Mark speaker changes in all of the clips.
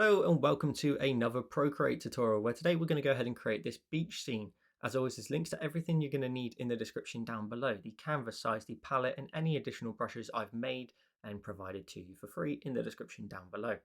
Speaker 1: Hello and welcome to another Procreate tutorial where today we're going to go ahead and create this beach scene. As always, there's links to everything you're going to need in the description down below. The canvas size, the palette and any additional brushes I've made and provided to you for free in the description down below.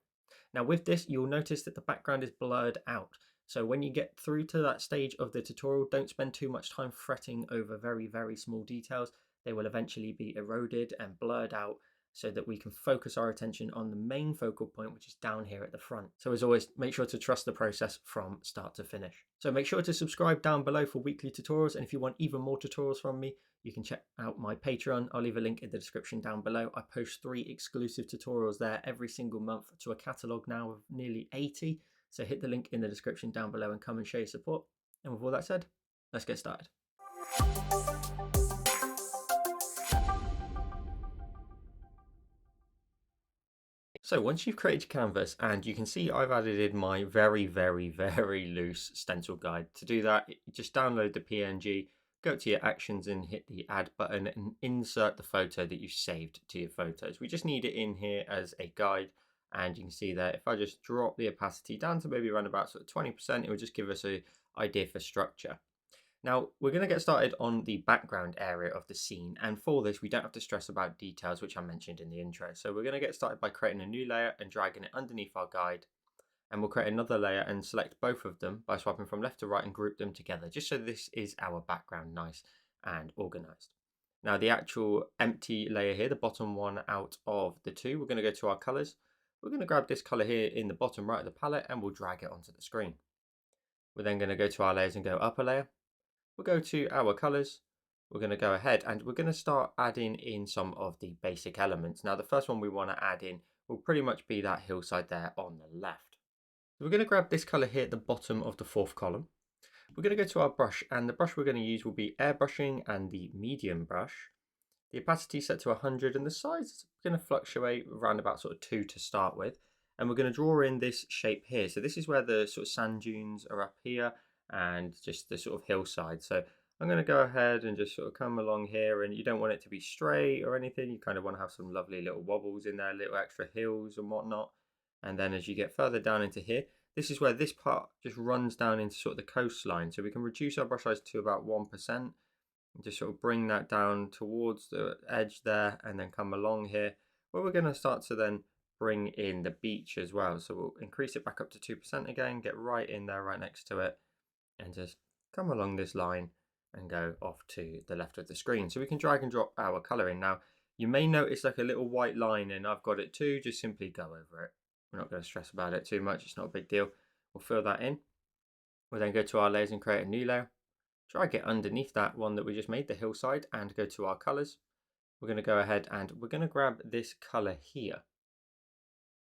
Speaker 1: Now with this, you'll notice that the background is blurred out. So when you get through to that stage of the tutorial, don't spend too much time fretting over very small details. They will eventually be eroded and blurred out so that we can focus our attention on the main focal point, which is down here at the front. So as always, make sure to trust the process from start to finish. So make sure to subscribe down below for weekly tutorials. And if you want even more tutorials from me, you can check out my Patreon. I'll leave a link in the description down below. I post 3 exclusive tutorials there every single month to a catalogue now of nearly 80. So hit the link in the description down below and come and show your support. And with all that said, let's get started. So once you've created your canvas, and you can see I've added in my very loose stencil guide. To do that, just download the PNG, go to your actions and hit the add button and insert the photo that you've saved to your photos. We just need it in here as a guide, and you can see that if I just drop the opacity down to maybe around about sort of 20%, it will just give us an idea for structure. Now, we're going to get started on the background area of the scene, and for this we don't have to stress about details, which I mentioned in the intro. So we're going to get started by creating a new layer and dragging it underneath our guide, and we'll create another layer and select both of them by swiping from left to right and group them together, just so this is our background nice and organized. Now the actual empty layer here, the bottom one out of the two, we're going to go to our colors. We're going to grab this color here in the bottom right of the palette and we'll drag it onto the screen. We're then going to go to our layers and go upper layer. We'll go to our colors. We're going to go ahead and we're going to start adding in some of the basic elements. Now the first one we want to add in will pretty much be that hillside there on the left. So we're going to grab this color here at the bottom of the 4th column. We're going to go to our brush, and the brush we're going to use will be airbrushing and the medium brush. The opacity set to 100 and the size is going to fluctuate around about sort of 2 to start with. And we're going to draw in this shape here. So this is where the sort of sand dunes are up here and just the sort of hillside. So I'm going to go ahead and just sort of come along here, and you don't want it to be straight or anything. You kind of want to have some lovely little wobbles in there, little extra hills and whatnot. And then as you get further down into here, this is where this part just runs down into sort of the coastline. So we can reduce our brush size to about 1% and just sort of bring that down towards the edge there, and then come along here where we're going to start to then bring in the beach as well. So we'll increase it back up to 2% again, get right in there right next to it, and just come along this line and go off to the left of the screen. So we can drag and drop our color in. Now you may notice like a little white line, and I've got it too. Just simply go over it. We're not going to stress about it too much. It's not a big deal. We'll fill that in. We'll then go to our layers and create a new layer. Drag it underneath that one that we just made, the hillside, and go to our colors. We're going to go ahead and we're going to grab this color here.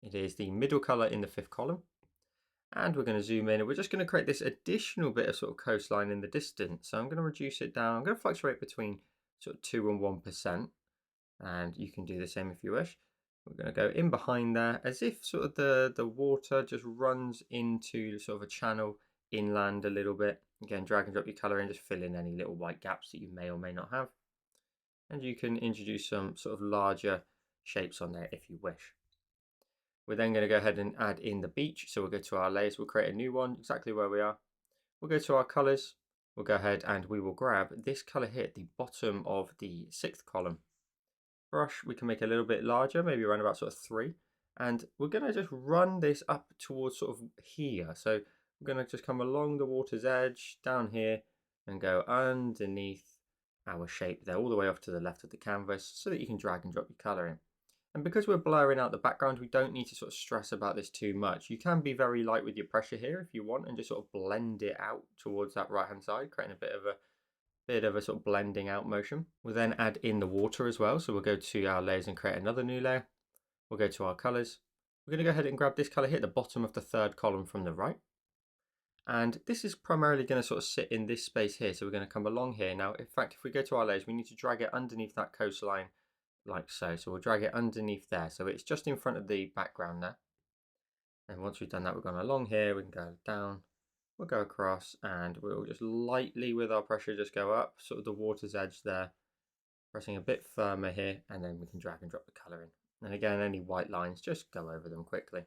Speaker 1: It is the middle color in the 5th column. And we're going to zoom in, and we're just going to create this additional bit of sort of coastline in the distance. So I'm going to reduce it down. I'm going to fluctuate between sort of 2 and 1%. And you can do the same if you wish. We're going to go in behind there as if sort of the water just runs into sort of a channel inland a little bit. Again, drag and drop your color in, just fill in any little white gaps that you may or may not have. And you can introduce some sort of larger shapes on there if you wish. We're then going to go ahead and add in the beach. So we'll go to our layers, we'll create a new one exactly where we are. We'll go to our colors. We'll go ahead and we will grab this color here at the bottom of the 6th column. Brush we can make a little bit larger, maybe around about sort of 3, and we're going to just run this up towards sort of here. So we're going to just come along the water's edge down here and go underneath our shape there, all the way off to the left of the canvas, so that you can drag and drop your color in. And because we're blurring out the background, we don't need to sort of stress about this too much. You can be very light with your pressure here if you want, and just sort of blend it out towards that right hand side, creating a bit of a sort of blending out motion. We'll then add in the water as well. So we'll go to our layers and create another new layer. We'll go to our colors. We're going to go ahead and grab this color here at the bottom of the 3rd column from the right. And this is primarily going to sort of sit in this space here. So we're going to come along here. Now, in fact, if we go to our layers, we need to drag it underneath that coastline like so. So we'll drag it underneath there. So it's just in front of the background there. And once we've done that, we're going along here. We can go down. We'll go across, and we'll just lightly with our pressure just go up sort of the water's edge there, pressing a bit firmer here, and then we can drag and drop the color in. And again, any white lines, just go over them quickly.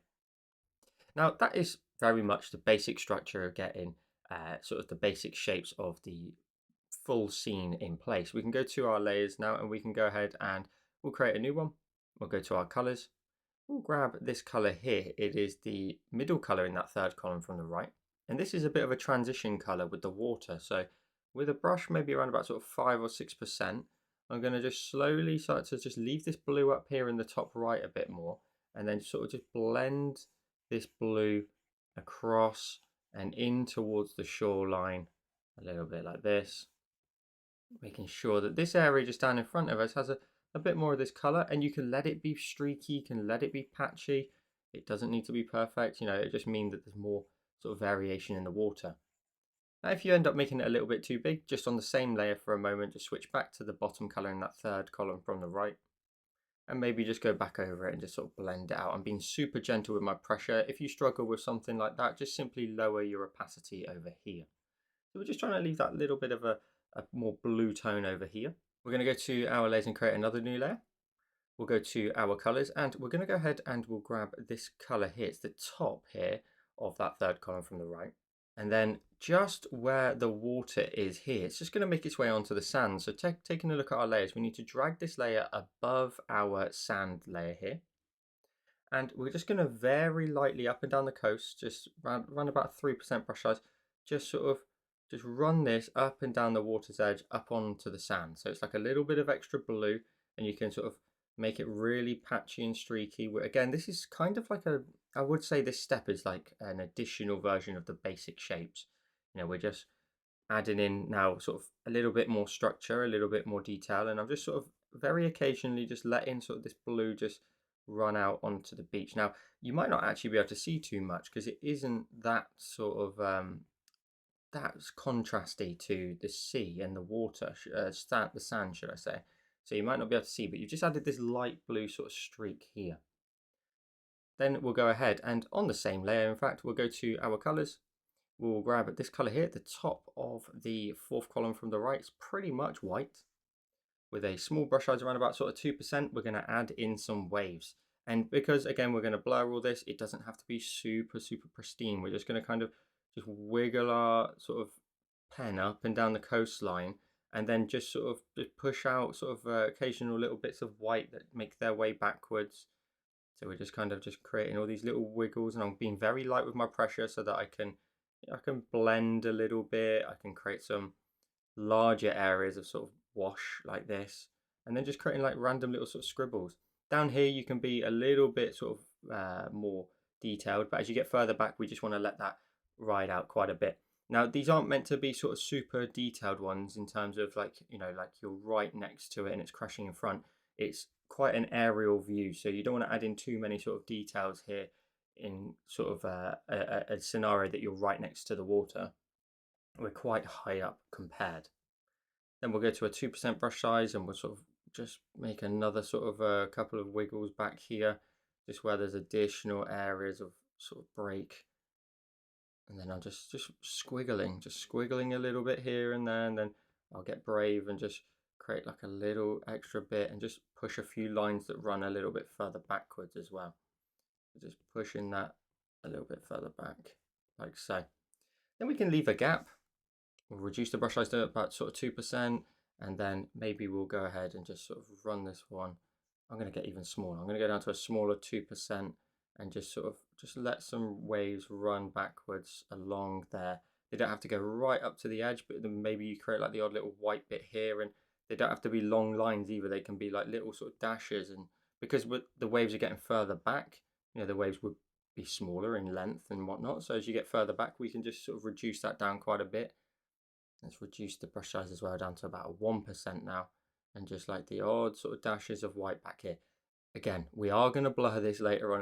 Speaker 1: Now that is very much the basic structure of getting sort of the basic shapes of the full scene in place. We can go to our layers now and we can go ahead and we'll create a new one. We'll go to our colors. We'll grab this color here. It is the middle color in that third column from the right. And this is a bit of a transition color with the water. So with a brush, maybe around about sort of 5 or 6%, I'm going to just slowly start to just leave this blue up here in the top right a bit more. And then sort of just blend this blue across and in towards the shoreline a little bit like this, making sure that this area just down in front of us has a bit more of this color, and you can let it be streaky, you can let it be patchy. It doesn't need to be perfect, it just means that there's more sort of variation in the water. Now if you end up making it a little bit too big, just on the same layer for a moment, just switch back to the bottom color in that third column from the right, and maybe just go back over it and just sort of blend it out. I'm being super gentle with my pressure. If you struggle with something like that, just simply lower your opacity over here. So we're just trying to leave that little bit of a more blue tone over here. We're going to go to our layers and create another new layer. We'll go to our colors and we're going to go ahead and we'll grab this color here. It's the top here of that third column from the right. And then just where the water is here, it's just going to make its way onto the sand. So taking a look at our layers, we need to drag this layer above our sand layer here. And we're just going to very lightly up and down the coast, just run about 3% brush size, just sort of just run this up and down the water's edge up onto the sand. So it's like a little bit of extra blue, and you can sort of make it really patchy and streaky. Again, this is kind of like I would say this step is like an additional version of the basic shapes. We're just adding in now sort of a little bit more structure, a little bit more detail, and I'm just sort of very occasionally just letting sort of this blue just run out onto the beach. Now you might not actually be able to see too much because it isn't that sort of that's contrasty to the sea and the water, the sand should I say. So you might not be able to see, but you've just added this light blue sort of streak here. Then we'll go ahead and on the same layer, in fact, we'll go to our colors. We'll grab this color here at the top of the fourth column from the right. It's pretty much white. With a small brush size around about sort of 2%, we're going to add in some waves. And because again, we're going to blur all this, it doesn't have to be super, super pristine. We're just going to kind of just wiggle our sort of pen up and down the coastline, and then just sort of just push out sort of occasional little bits of white that make their way backwards. So we're just kind of just creating all these little wiggles, and I'm being very light with my pressure so that I can blend a little bit. I can create some larger areas of sort of wash like this, and then just creating like random little sort of scribbles. Down here you can be a little bit sort of more detailed, but as you get further back we just want to let that ride out quite a bit. Now these aren't meant to be sort of super detailed ones in terms of like like you're right next to it and it's crashing in front. It's quite an aerial view, so you don't want to add in too many sort of details here in sort of a scenario that you're right next to the water. We're quite high up compared. Then we'll go to a 2% brush size and we'll sort of just make another sort of a couple of wiggles back here, just where there's additional areas of sort of break. And then I'm just squiggling a little bit here and there, and then I'll get brave and just create like a little extra bit and just push a few lines that run a little bit further backwards as well. Just pushing that a little bit further back, like so. Then we can leave a gap. We'll reduce the brush size to about sort of 2%, and then maybe we'll go ahead and just sort of run this one. I'm going to get even smaller. I'm going to go down to a smaller 2% and just sort of just let some waves run backwards along there. They don't have to go right up to the edge, but then maybe you create like the odd little white bit here, and they don't have to be long lines either. They can be like little sort of dashes, and because the waves are getting further back, the waves would be smaller in length and whatnot. So as you get further back, we can just sort of reduce that down quite a bit. Let's reduce the brush size as well down to about 1% now, and just like the odd sort of dashes of white back here. Again, we are going to blur this later on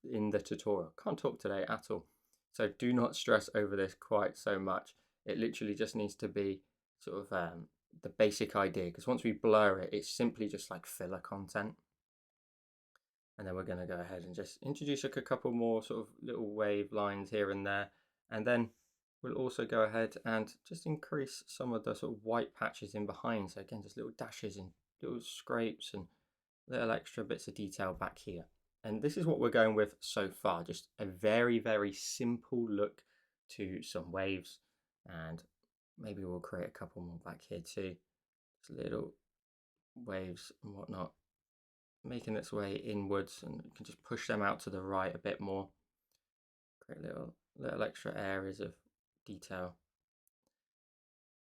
Speaker 1: in the tutorial. Can't talk today at all, so do not stress over this quite so much. It literally just needs to be sort of the basic idea, because once we blur it, it's simply just like filler content. And then we're going to go ahead and just introduce like a couple more sort of little wave lines here and there, and then we'll also go ahead and just increase some of the sort of white patches in behind. So again, just little dashes and little scrapes and little extra bits of detail back here. And this is what we're going with so far, just a very, very simple look to some waves. And maybe we'll create a couple more back here too. Just little waves and whatnot, making its way inwards, and you can just push them out to the right a bit more. Create little extra areas of detail.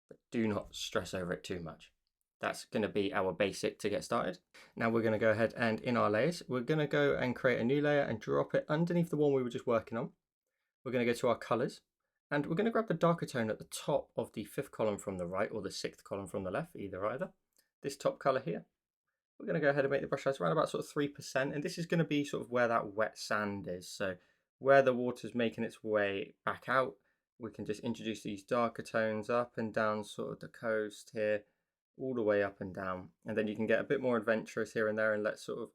Speaker 1: But do not stress over it too much. That's going to be our basic to get started. Now we're going to go ahead and in our layers, we're going to go and create a new layer and drop it underneath the one we were just working on. We're going to go to our colors and we're going to grab the darker tone at the top of the 5th column from the right or the 6th column from the left, either. This top color here. We're going to go ahead and make the brush size around about sort of 3%, and this is going to be sort of where that wet sand is. So where the water's making its way back out, we can just introduce these darker tones up and down sort of the coast here, all the way up and down. And then you can get a bit more adventurous here and there and let sort of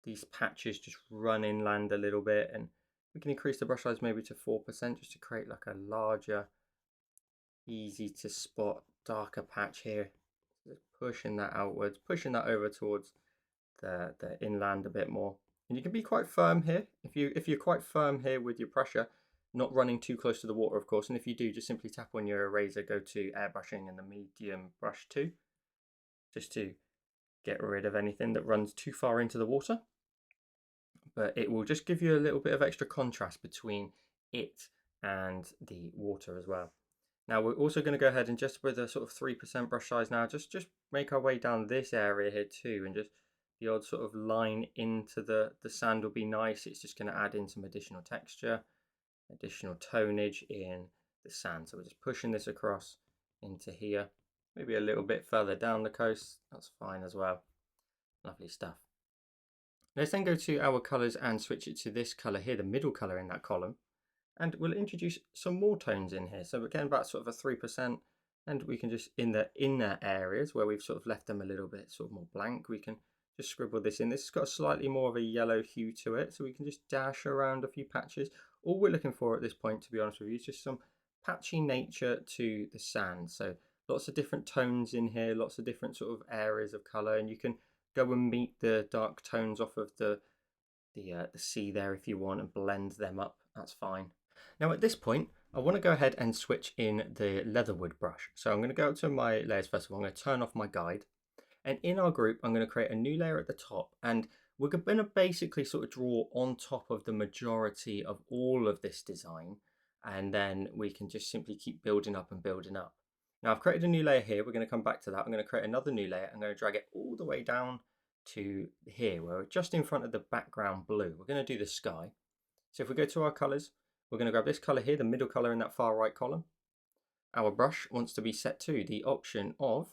Speaker 1: these patches just run inland a little bit. And we can increase the brush size maybe to 4% just to create like a larger, easy to spot darker patch here. Just pushing that outwards, pushing that over towards the inland a bit more. And you can be quite firm here. If you're quite firm here with your pressure, not running too close to the water, of course. And if you do, just simply tap on your eraser, go to airbrushing and the medium brush 2, just to get rid of anything that runs too far into the water. But it will just give you a little bit of extra contrast between it and the water as well. Now we're also going to go ahead and just with a sort of 3% brush size now, just make our way down this area here too, and just the odd sort of line into the sand will be nice. It's just going to add in some additional texture, additional tonage in the sand. So we're just pushing this across into here, maybe a little bit further down the coast. That's fine as well. Lovely stuff. Let's then go to our colors and switch it to this color here, the middle color in that column. And we'll introduce some more tones in here. So we're getting about sort of a 3%, and we can just, in the inner areas where we've sort of left them a little bit sort of more blank, we can just scribble this in. This has got a slightly more of a yellow hue to it, so we can just dash around a few patches. All we're looking for at this point, to be honest with you, is just some patchy nature to the sand. So lots of different tones in here, lots of different sort of areas of color, and you can go and meet the dark tones off of the sea there if you want and blend them up. That's fine. Now at this point, I want to go ahead and switch in the leatherwood brush. So I'm going to go to my layers first of all. I'm going to turn off my guide. And in our group, I'm going to create a new layer at the top. And we're going to basically sort of draw on top of the majority of all of this design. And then we can just simply keep building up and building up. Now I've created a new layer here. We're going to come back to that. I'm going to create another new layer. I'm going to drag it all the way down to here, where we're just in front of the background blue. We're going to do the sky. So if we go to our colors, we're going to grab this color here, the middle color in that far right column. Our brush wants to be set to the option of,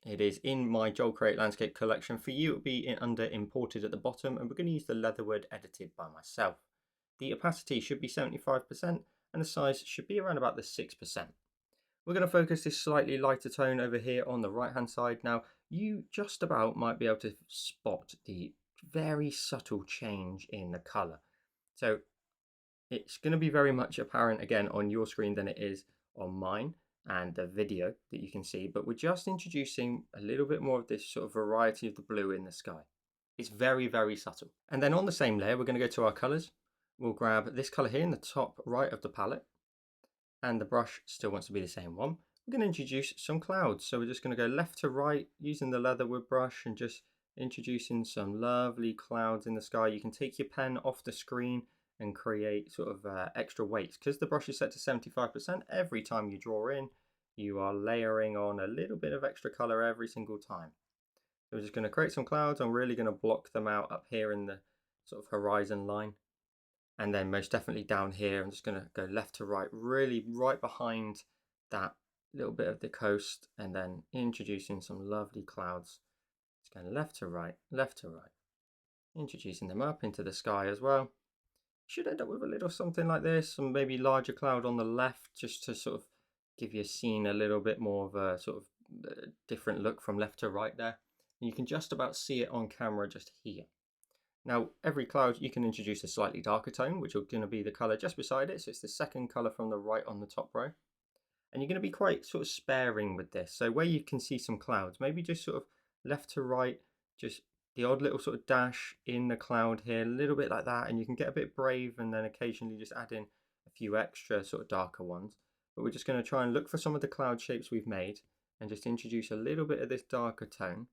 Speaker 1: it is in my Joel Create Landscape collection. For you, it will be under imported at the bottom, and we're going to use the leatherwood edited by myself. The opacity should be 75%, and the size should be around about the 6%. We're going to focus this slightly lighter tone over here on the right hand side. Now, you just about might be able to spot the very subtle change in the color. So it's going to be very much apparent again on your screen than it is on mine and the video that you can see, but we're just introducing a little bit more of this sort of variety of the blue in the sky. It's very, very subtle. And then on the same layer, we're going to go to our colors. We'll grab this color here in the top right of the palette, and the brush still wants to be the same one. We're going to introduce some clouds. So we're just going to go left to right using the leatherwood brush and just introducing some lovely clouds in the sky. You can take your pen off the screen and create sort of extra weights. Because the brush is set to 75%, every time you draw in, you are layering on a little bit of extra color every single time. So we're just going to create some clouds. I'm really going to block them out up here in the sort of horizon line. And then most definitely down here, I'm just going to go left to right, really right behind that little bit of the coast, and then introducing some lovely clouds. Just going left to right, introducing them up into the sky as well. Should end up with a little something like this, some maybe larger cloud on the left, just to sort of give your scene a little bit more of a sort of different look from left to right there. And you can just about see it on camera just here. Now, every cloud you can introduce a slightly darker tone, which is going to be the color just beside it. So it's the second color from the right on the top row. And you're going to be quite sort of sparing with this. So where you can see some clouds, maybe just sort of left to right, just the odd little sort of dash in the cloud here, a little bit like that, and you can get a bit brave and then occasionally just add in a few extra sort of darker ones. But we're just going to try and look for some of the cloud shapes we've made and just introduce a little bit of this darker tone.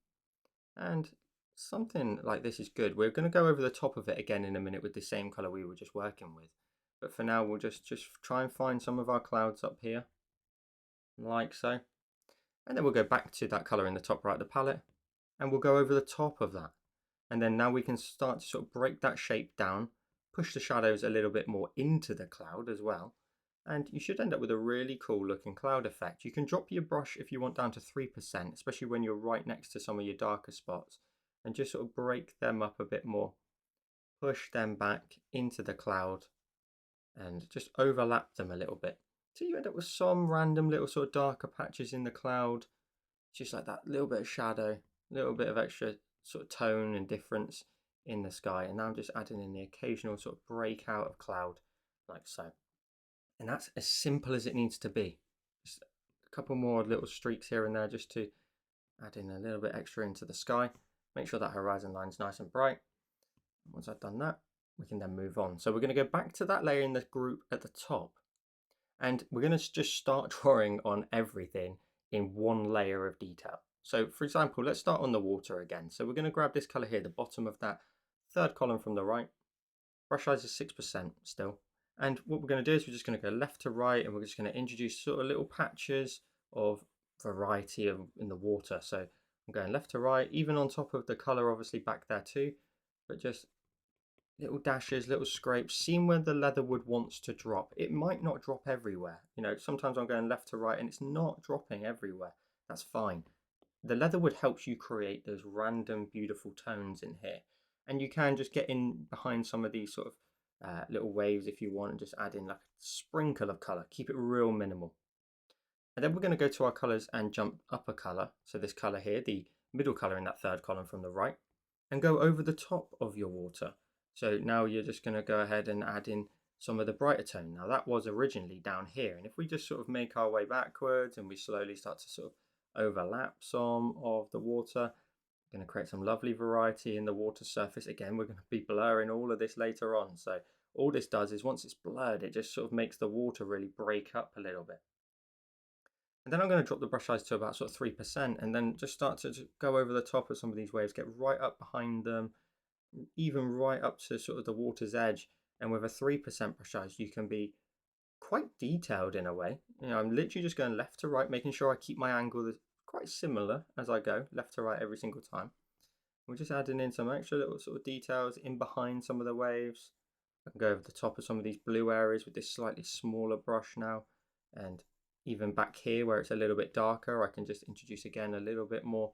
Speaker 1: And something like this is good. We're going to go over the top of it again in a minute with the same color we were just working with. But for now, we'll just try and find some of our clouds up here, like so. And then we'll go back to that color in the top right of the palette, and we'll go over the top of that. And then now we can start to sort of break that shape down, push the shadows a little bit more into the cloud as well. And you should end up with a really cool looking cloud effect. You can drop your brush if you want down to 3%, especially when you're right next to some of your darker spots, and just sort of break them up a bit more. Push them back into the cloud and just overlap them a little bit. So you end up with some random little sort of darker patches in the cloud, just like that little bit of shadow, a little bit of extra sort of tone and difference in the sky. And now I'm just adding in the occasional sort of breakout of cloud, like so. And that's as simple as it needs to be. Just a couple more little streaks here and there just to add in a little bit extra into the sky. Make sure that horizon line's nice and bright. Once I've done that, we can then move on. So we're going to go back to that layer in the group at the top. And we're going to just start drawing on everything in one layer of detail. So for example, let's start on the water again. So we're going to grab this color here, the bottom of that third column from the right. Brush size is 6% still. And what we're going to do is we're just going to go left to right, and we're just going to introduce sort of little patches of variety in the water. So I'm going left to right, even on top of the color obviously back there too, but just little dashes, little scrapes, seeing where the leatherwood wants to drop. It might not drop everywhere. You know, sometimes I'm going left to right and it's not dropping everywhere. That's fine. The leatherwood helps you create those random beautiful tones in here. And you can just get in behind some of these sort of little waves if you want, and just add in like a sprinkle of color. Keep it real minimal. And then we're going to go to our colors and jump up a color. So this color here, the middle color in that third column from the right, and go over the top of your water. So now you're just going to go ahead and add in some of the brighter tone. Now that was originally down here, and if we just sort of make our way backwards and we slowly start to sort of overlap some of the water, we're going to create some lovely variety in the water surface. Again, we're going to be blurring all of this later on. So all this does is once it's blurred, it just sort of makes the water really break up a little bit. And then I'm going to drop the brush size to about sort of 3%, and then just start to go over the top of some of these waves, get right up behind them, even right up to sort of the water's edge. And with a 3% brush size, you can be quite detailed in a way. You know, I'm literally just going left to right, making sure I keep my angle quite similar as I go, left to right every single time. We're just adding in some extra little sort of details in behind some of the waves. I can go over the top of some of these blue areas with this slightly smaller brush now, and even back here where it's a little bit darker, I can just introduce again a little bit more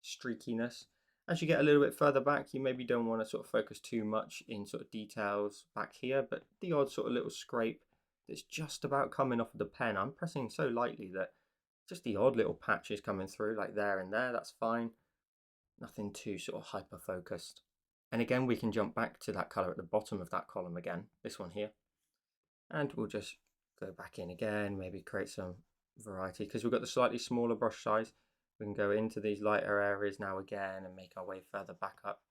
Speaker 1: streakiness. As you get a little bit further back, you maybe don't want to sort of focus too much in sort of details back here, but the odd sort of little scrape that's just about coming off of the pen. I'm pressing so lightly that just the odd little patches coming through like there and there, that's fine. Nothing too sort of hyper focused. And again, we can jump back to that color at the bottom of that column again, this one here. And we'll just go back in again, maybe create some variety. Because we've got the slightly smaller brush size, we can go into these lighter areas now again and make our way further back up.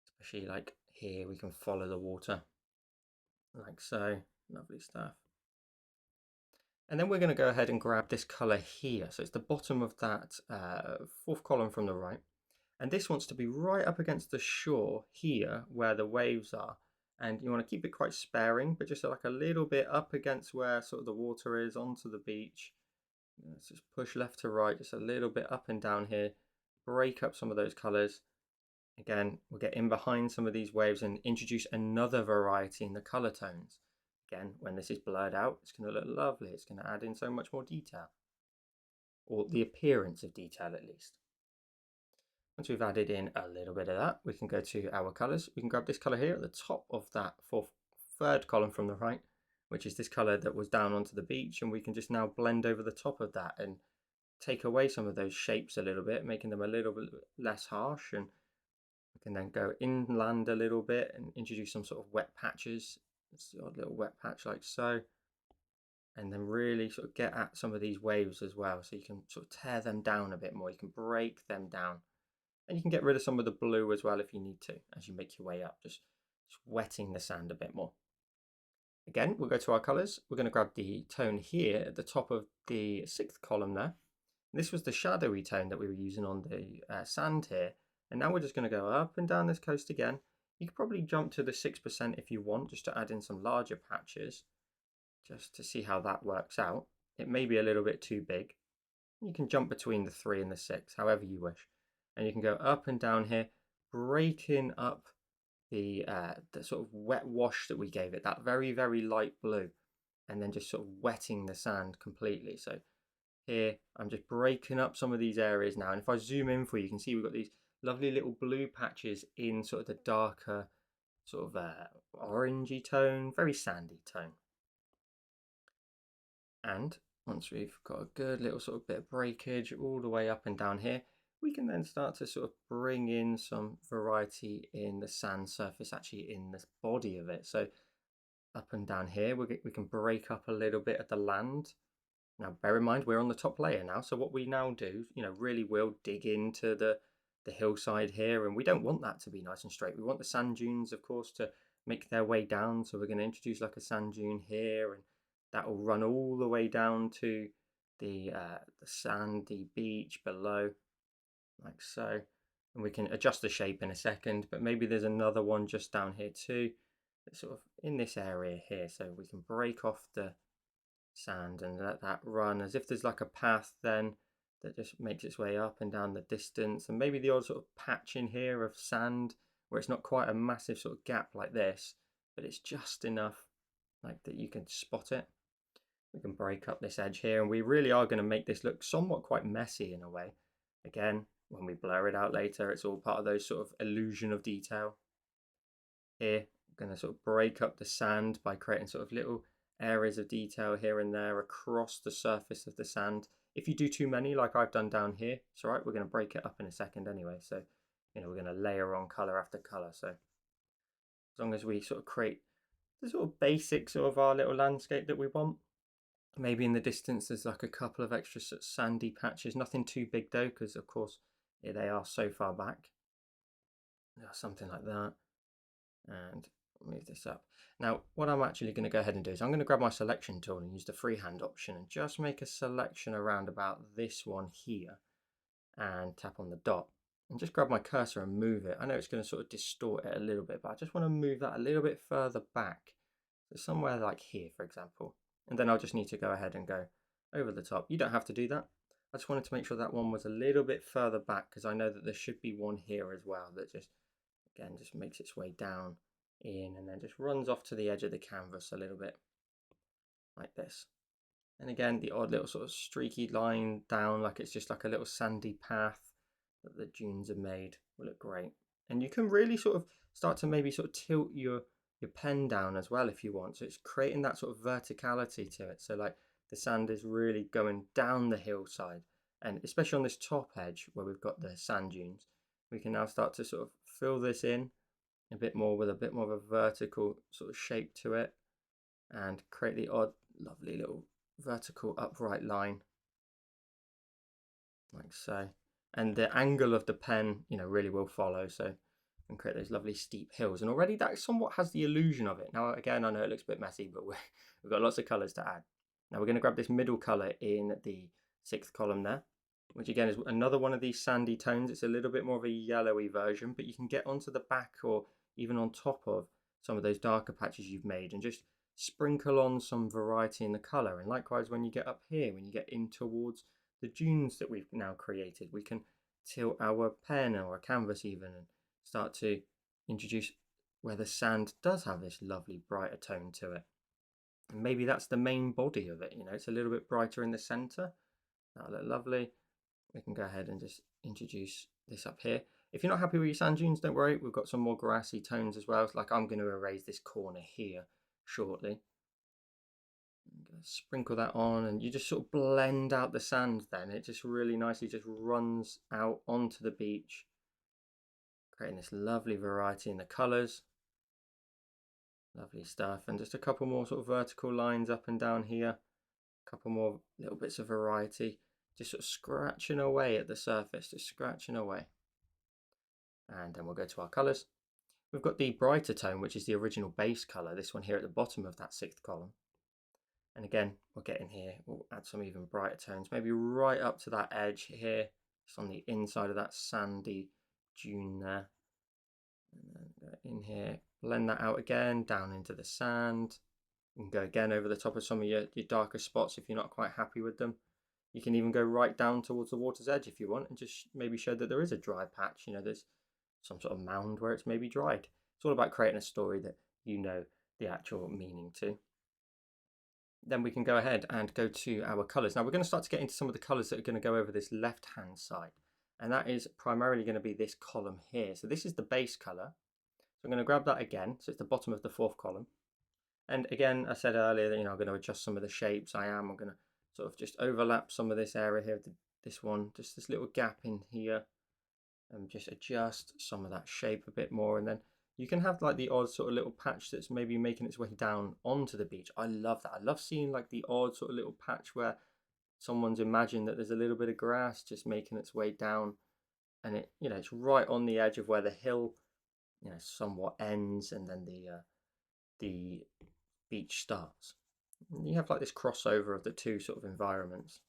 Speaker 1: Especially like here, we can follow the water, like so. Lovely stuff. And then we're going to go ahead and grab this color here. So it's the bottom of that fourth column from the right. And this wants to be right up against the shore here where the waves are. And you want to keep it quite sparing, but just like a little bit up against where sort of the water is onto the beach. Let's just push left to right, just a little bit up and down here. Break up some of those colors. Again, we'll get in behind some of these waves and introduce another variety in the color tones. Again, when this is blurred out, it's going to look lovely. It's going to add in so much more detail, or the appearance of detail at least. Once we've added in a little bit of that, we can go to our colors. We can grab this color here at the top of that third column from the right, which is this color that was down onto the beach, and we can just now blend over the top of that and take away some of those shapes a little bit, making them a little bit less harsh. And we can then go inland a little bit and introduce some sort of wet patches. It's the odd little wet patch like so. And then really sort of get at some of these waves as well. So you can sort of tear them down a bit more. You can break them down. And you can get rid of some of the blue as well if you need to, as you make your way up, just wetting the sand a bit more. Again, we'll go to our colors. We're going to grab the tone here at the top of the 6th column there. This was the shadowy tone that we were using on the sand here. And now we're just going to go up and down this coast again. You could probably jump to the 6% if you want, just to add in some larger patches, just to see how that works out. It may be a little bit too big. You can jump between the 3 and the 6, however you wish. And you can go up and down here, breaking up the sort of wet wash that we gave it, that very, very light blue, and then just sort of wetting the sand completely. So here, I'm just breaking up some of these areas now. And if I zoom in for you, you can see we've got these lovely little blue patches in sort of the darker, sort of orangey tone, very sandy tone. And once we've got a good little sort of bit of breakage all the way up and down here, we can then start to sort of bring in some variety in the sand surface, actually in the body of it. So up and down here, we can break up a little bit of the land. Now, bear in mind, we're on the top layer now. So what we now do, really will dig into the hillside here. And we don't want that to be nice and straight. We want the sand dunes, of course, to make their way down. So we're going to introduce like a sand dune here, and that will run all the way down to the sandy beach below, like so. And we can adjust the shape in a second, but maybe there's another one just down here too, that's sort of in this area here. So we can break off the sand and let that run as if there's like a path then that just makes its way up and down the distance. And maybe the odd sort of patch in here of sand where it's not quite a massive sort of gap like this, but it's just enough like that you can spot it. We can break up this edge here, and we really are going to make this look somewhat quite messy in a way. Again, when we blur it out later, it's all part of those sort of illusion of detail. Here, I'm going to sort of break up the sand by creating sort of little areas of detail here and there across the surface of the sand. If you do too many, like I've done down here, it's all right. We're going to break it up in a second anyway. So, we're going to layer on color after color. So as long as we sort of create the sort of basics of our little landscape that we want. Maybe in the distance there's like a couple of extra sandy patches, nothing too big though, because of course they are so far back. Something like that. And move this up. Now what I'm actually going to go ahead and do is I'm going to grab my selection tool and use the freehand option and just make a selection around about this one here, and tap on the dot and just grab my cursor and move it. I know it's going to sort of distort it a little bit, but I just want to move that a little bit further back. So somewhere like here, for example. And then I'll just need to go ahead and go over the top. You don't have to do that. I just wanted to make sure that one was a little bit further back, because I know that there should be one here as well that just, again, just makes its way down in and then just runs off to the edge of the canvas a little bit like this. And again, the odd little sort of streaky line down, like it's just like a little sandy path that the dunes are made, will look great. And you can really sort of start to maybe sort of tilt your pen down as well if you want. So it's creating that sort of verticality to it. So like the sand is really going down the hillside, and especially on this top edge where we've got the sand dunes, we can now start to sort of fill this in a bit more with a bit more of a vertical sort of shape to it, and create the odd lovely little vertical upright line like so. And the angle of the pen, really will follow, so and create those lovely steep hills. And already that somewhat has the illusion of it. Now again, I know it looks a bit messy, but we've got lots of colors to add. Now we're going to grab this middle color in the 6th column there, which again is another one of these sandy tones. It's a little bit more of a yellowy version, but you can get onto the back or even on top of some of those darker patches you've made and just sprinkle on some variety in the color. And likewise, when you get up here, when you get in towards the dunes that we've now created, we can tilt our pen or a canvas even and start to introduce where the sand does have this lovely brighter tone to it. And maybe that's the main body of it, it's a little bit brighter in the center. That'll look lovely. We can go ahead and just introduce this up here. If you're not happy with your sand dunes, don't worry, we've got some more grassy tones as well. Like I'm going to erase this corner here shortly. I'm going to sprinkle that on, and you just sort of blend out the sand then. It just really nicely just runs out onto the beach, creating this lovely variety in the colours. Lovely stuff. And just a couple more sort of vertical lines up and down here. A couple more little bits of variety. Just sort of scratching away at the surface, just scratching away. And then we'll go to our colors. We've got the brighter tone, which is the original base color, this one here at the bottom of that 6th column. And again, we'll get in here, we'll add some even brighter tones, maybe right up to that edge here, just on the inside of that sandy dune there. And then go in here, blend that out again, down into the sand. You can go again over the top of some of your darker spots if you're not quite happy with them. You can even go right down towards the water's edge if you want, and just maybe show that there is a dry patch. You know, there's some sort of mound where it's maybe dried. It's all about creating a story that you know the actual meaning to. Then we can go ahead and go to our colors. Now we're going to start to get into some of the colors that are going to go over this left hand side, and that is primarily going to be this column here. So this is the base color, so I'm going to grab that again, so it's the bottom of the 4th column. And again, I said earlier that, you know, I'm going to adjust some of the shapes. I'm going to sort of just overlap some of this area here, this one, just this little gap in here, and just adjust some of that shape a bit more. And then you can have like the odd sort of little patch that's maybe making its way down onto the beach. I love that. I love seeing like the odd sort of little patch where someone's imagined that there's a little bit of grass just making its way down, and it, you know, it's right on the edge of where the hill, you know, somewhat ends, and then the beach starts. And you have like this crossover of the two sort of environments.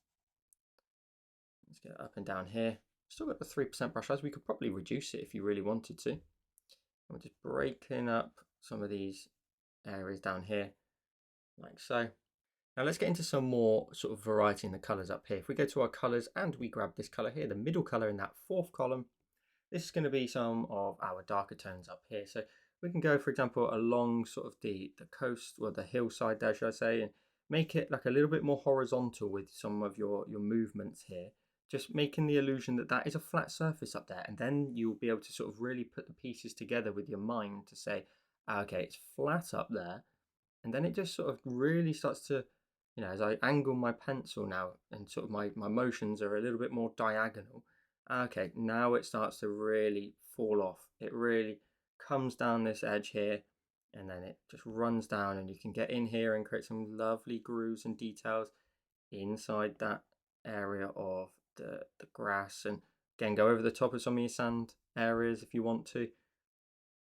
Speaker 1: Let's get up and down here. Still got the 3% brush size. We could probably reduce it if you really wanted to. I'm just breaking up some of these areas down here, like so. Now let's get into some more sort of variety in the colors up here. If we go to our colors and we grab this color here, the middle color in that 4th column, this is going to be some of our darker tones up here. So we can go, for example, along sort of the coast, or the hillside there, should I say, and make it like a little bit more horizontal with some of your movements here. Just making the illusion that that is a flat surface up there, and then you'll be able to sort of really put the pieces together with your mind to say, okay, it's flat up there, and then it just sort of really starts to, you know, as I angle my pencil now, and sort of my motions are a little bit more diagonal, okay, now it starts to really fall off. It really comes down this edge here, and then it just runs down, and you can get in here and create some lovely grooves and details inside that area of the grass. And again, go over the top of some of your sand areas if you want to,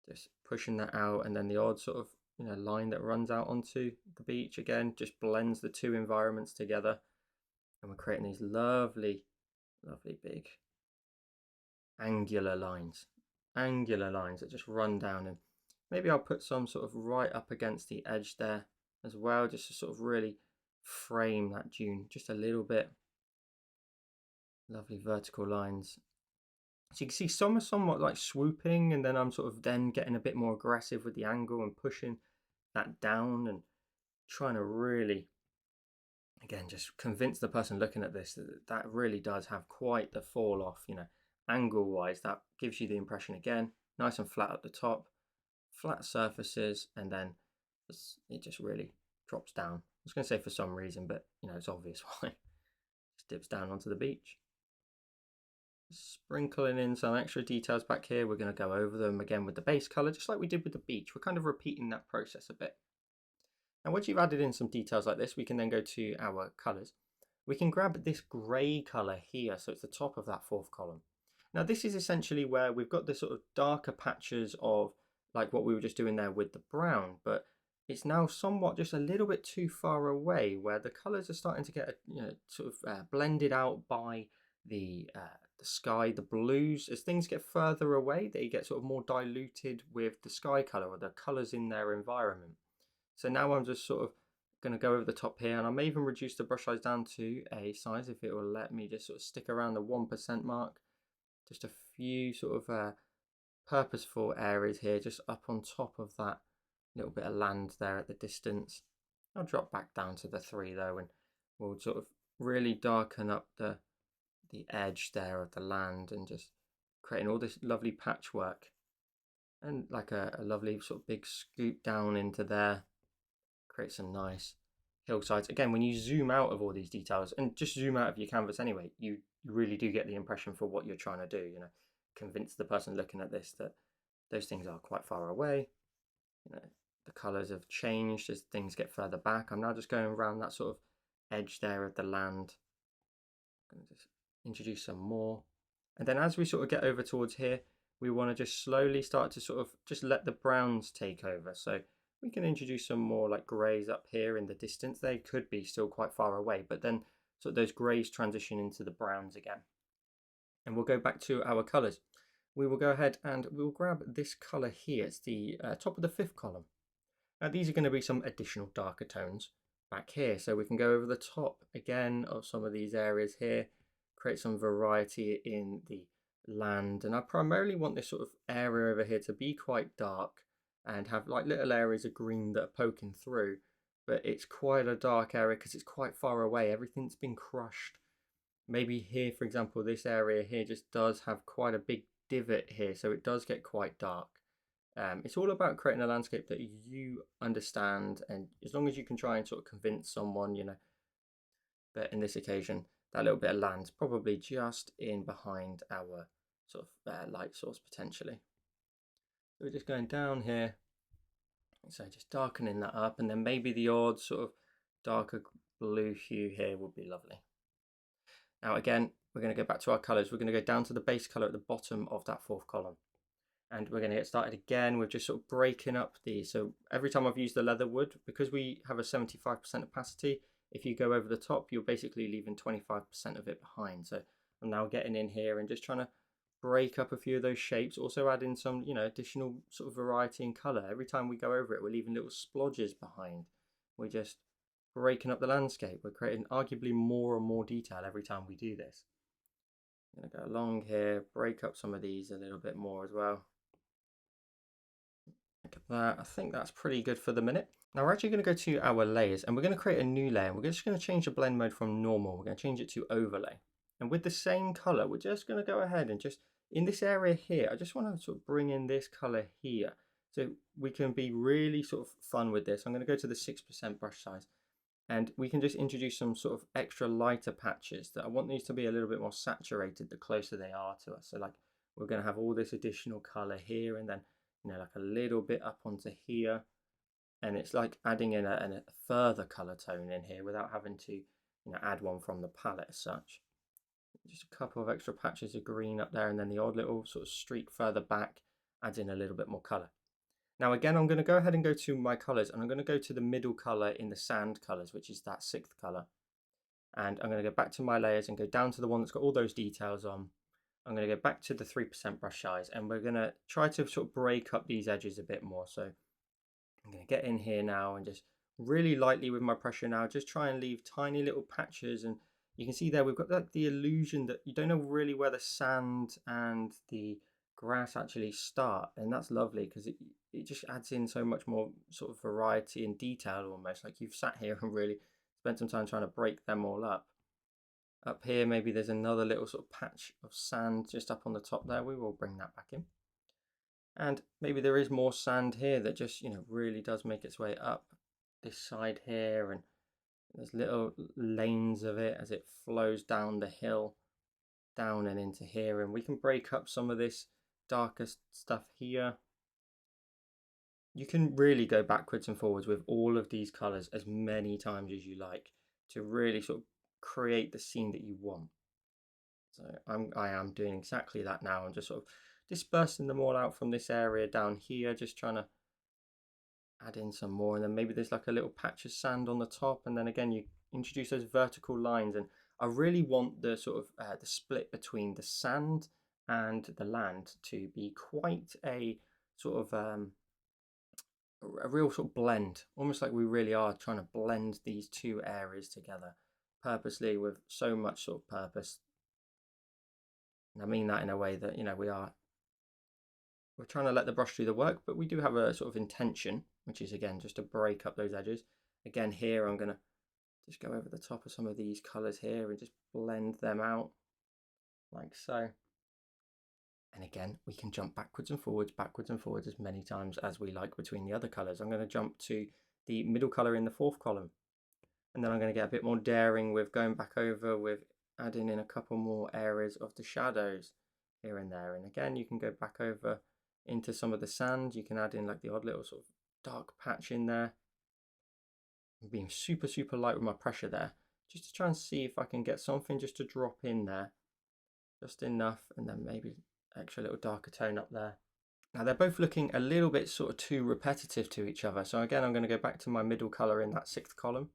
Speaker 1: just pushing that out. And then the odd sort of, you know, line that runs out onto the beach, again, just blends the two environments together, and we're creating these lovely big angular lines that just run down. And maybe I'll put some sort of right up against the edge there as well, just to sort of really frame that dune just a little bit. Lovely vertical lines. So you can see some are somewhat like swooping, and then I'm sort of then getting a bit more aggressive with the angle and pushing that down and trying to really, again, just convince the person looking at this that that really does have quite the fall off, you know, angle wise. That gives you the impression, again, nice and flat at the top, flat surfaces, and then it just really drops down. I was going to say for some reason, but you know, it's obvious why. Just dips down onto the beach. Sprinkling in some extra details back here. We're going to go over them again with the base color, just like we did with the beach. We're kind of repeating that process a bit. And once you've added in some details like this, we can then go to our colors. We can grab this gray color here, so it's the top of that 4th column. Now this is essentially where we've got the sort of darker patches of like what we were just doing there with the brown, but it's now somewhat just a little bit too far away, where the colors are starting to get, you know, sort of blended out by the sky, the blues. As things get further away, they get sort of more diluted with the sky color or the colors in their environment. So now I'm just sort of going to go over the top here, and I may even reduce the brush size down to a size if it will let me just sort of stick around the 1% mark. Just a few sort of purposeful areas here, just up on top of that little bit of land there at the distance. I'll drop back down to the 3 though, and we'll sort of really darken up the edge there of the land, and just creating all this lovely patchwork, and like a lovely sort of big scoop down into there. Create some nice hillsides. Again, when you zoom out of all these details, and just zoom out of your canvas anyway, you really do get the impression for what you're trying to do, you know, convince the person looking at this that those things are quite far away. You know, the colors have changed as things get further back. I'm now just going around that sort of edge there of the land. I'm going to just introduce some more, and then as we sort of get over towards here, we want to just slowly start to sort of just let the browns take over. So we can introduce some more like greys up here in the distance. They could be still quite far away, but then sort of those greys transition into the browns again. And we'll go back to our colors. We will go ahead and we'll grab this color here. It's the top of the 5th column. Now these are going to be some additional darker tones back here. So we can go over the top again of some of these areas here, create some variety in the land. And I primarily want this sort of area over here to be quite dark and have like little areas of green that are poking through. But it's quite a dark area because it's quite far away. Everything's been crushed. Maybe here, for example, this area here just does have quite a big divot here. So it does get quite dark. It's all about creating a landscape that you understand, and as long as you can try and sort of convince someone, you know, that in this occasion, that little bit of land's probably just in behind our sort of light source potentially. So we're just going down here, so just darkening that up, and then maybe the odd sort of darker blue hue here would be lovely. Now again, we're going to go back to our colors. We're going to go down to the base color at the bottom of that 4th column. And we're going to get started again with just sort of breaking up these. So every time I've used the leather wood, because we have a 75% opacity, if you go over the top, you're basically leaving 25% of it behind. So I'm now getting in here and just trying to break up a few of those shapes, also add in some, you know, additional sort of variety in color. Every time we go over it, we're leaving little splodges behind. We're just breaking up the landscape. We're creating arguably more and more detail every time we do this. I'm going to go along here, break up some of these a little bit more as well. Look at that. I think that's pretty good for the minute. Now we're actually going to go to our layers and we're going to create a new layer. We're just going to change the blend mode from normal. We're going to change it to overlay. And with the same color, we're just going to go ahead and just in this area here, I just want to sort of bring in this color here. So we can be really sort of fun with this. I'm going to go to the 6% brush size and we can just introduce some sort of extra lighter patches that I want these to be a little bit more saturated the closer they are to us. So like we're going to have all this additional color here and then, you know, like a little bit up onto here. And it's like adding in a further color tone in here without having to, you know, add one from the palette as such. Just a couple of extra patches of green up there and then the odd little sort of streak further back adds in a little bit more color. Now again, I'm going to go ahead and go to my colors and I'm going to go to the middle color in the sand colors, which is that 6th color. And I'm going to go back to my layers and go down to the one that's got all those details on. I'm going to go back to the 3% brush size and we're going to try to sort of break up these edges a bit more. So I'm going to get in here now and just really lightly with my pressure now, just try and leave tiny little patches. And you can see there we've got like the illusion that you don't know really where the sand and the grass actually start, and that's lovely because it just adds in so much more sort of variety and detail, almost like you've sat here and really spent some time trying to break them all up. Up here maybe there's another little sort of patch of sand just up on the top there. We will bring that back in. And maybe there is more sand here that just, you know, really does make its way up this side here, and there's little lanes of it as it flows down the hill down and into here, and we can break up some of this darker stuff here. You can really go backwards and forwards with all of these colors as many times as you like to really sort of create the scene that you want. So I am doing exactly that now. I'm just sort of dispersing them all out from this area down here, just trying to add in some more, and then maybe there's like a little patch of sand on the top, and then again you introduce those vertical lines. And I really want the sort of the split between the sand and the land to be quite a sort of a real sort of blend, almost like we really are trying to blend these two areas together purposely with so much sort of purpose. And I mean that in a way that, you know, we're trying to let the brush do the work, but we do have a sort of intention, which is again just to break up those edges. Again here I'm going to just go over the top of some of these colors here and just blend them out like so. And again we can jump backwards and forwards as many times as we like between the other colors. I'm going to jump to the middle color in the 4th column, and then I'm going to get a bit more daring with going back over with adding in a couple more areas of the shadows here and there. And again you can go back over into some of the sand. You can add in like the odd little sort of dark patch in there. I'm being super light with my pressure there, just to try and see if I can get something just to drop in there, just enough, and then maybe extra little darker tone up there. Now they're both looking a little bit sort of too repetitive to each other. So again, I'm going to go back to my middle color in that 6th column.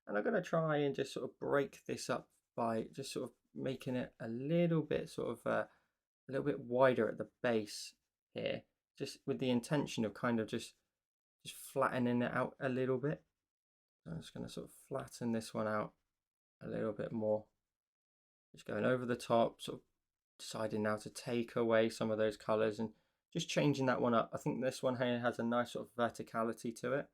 Speaker 1: And I'm going to try and just sort of break this up by just sort of making it a little bit sort of a little bit wider at the base here, just with the intention of kind of just flattening it out a little bit. So I'm just going to sort of flatten this one out a little bit more. Just going over the top, sort of deciding now to take away some of those colors and just changing that one up. I think this one here has a nice sort of verticality to it.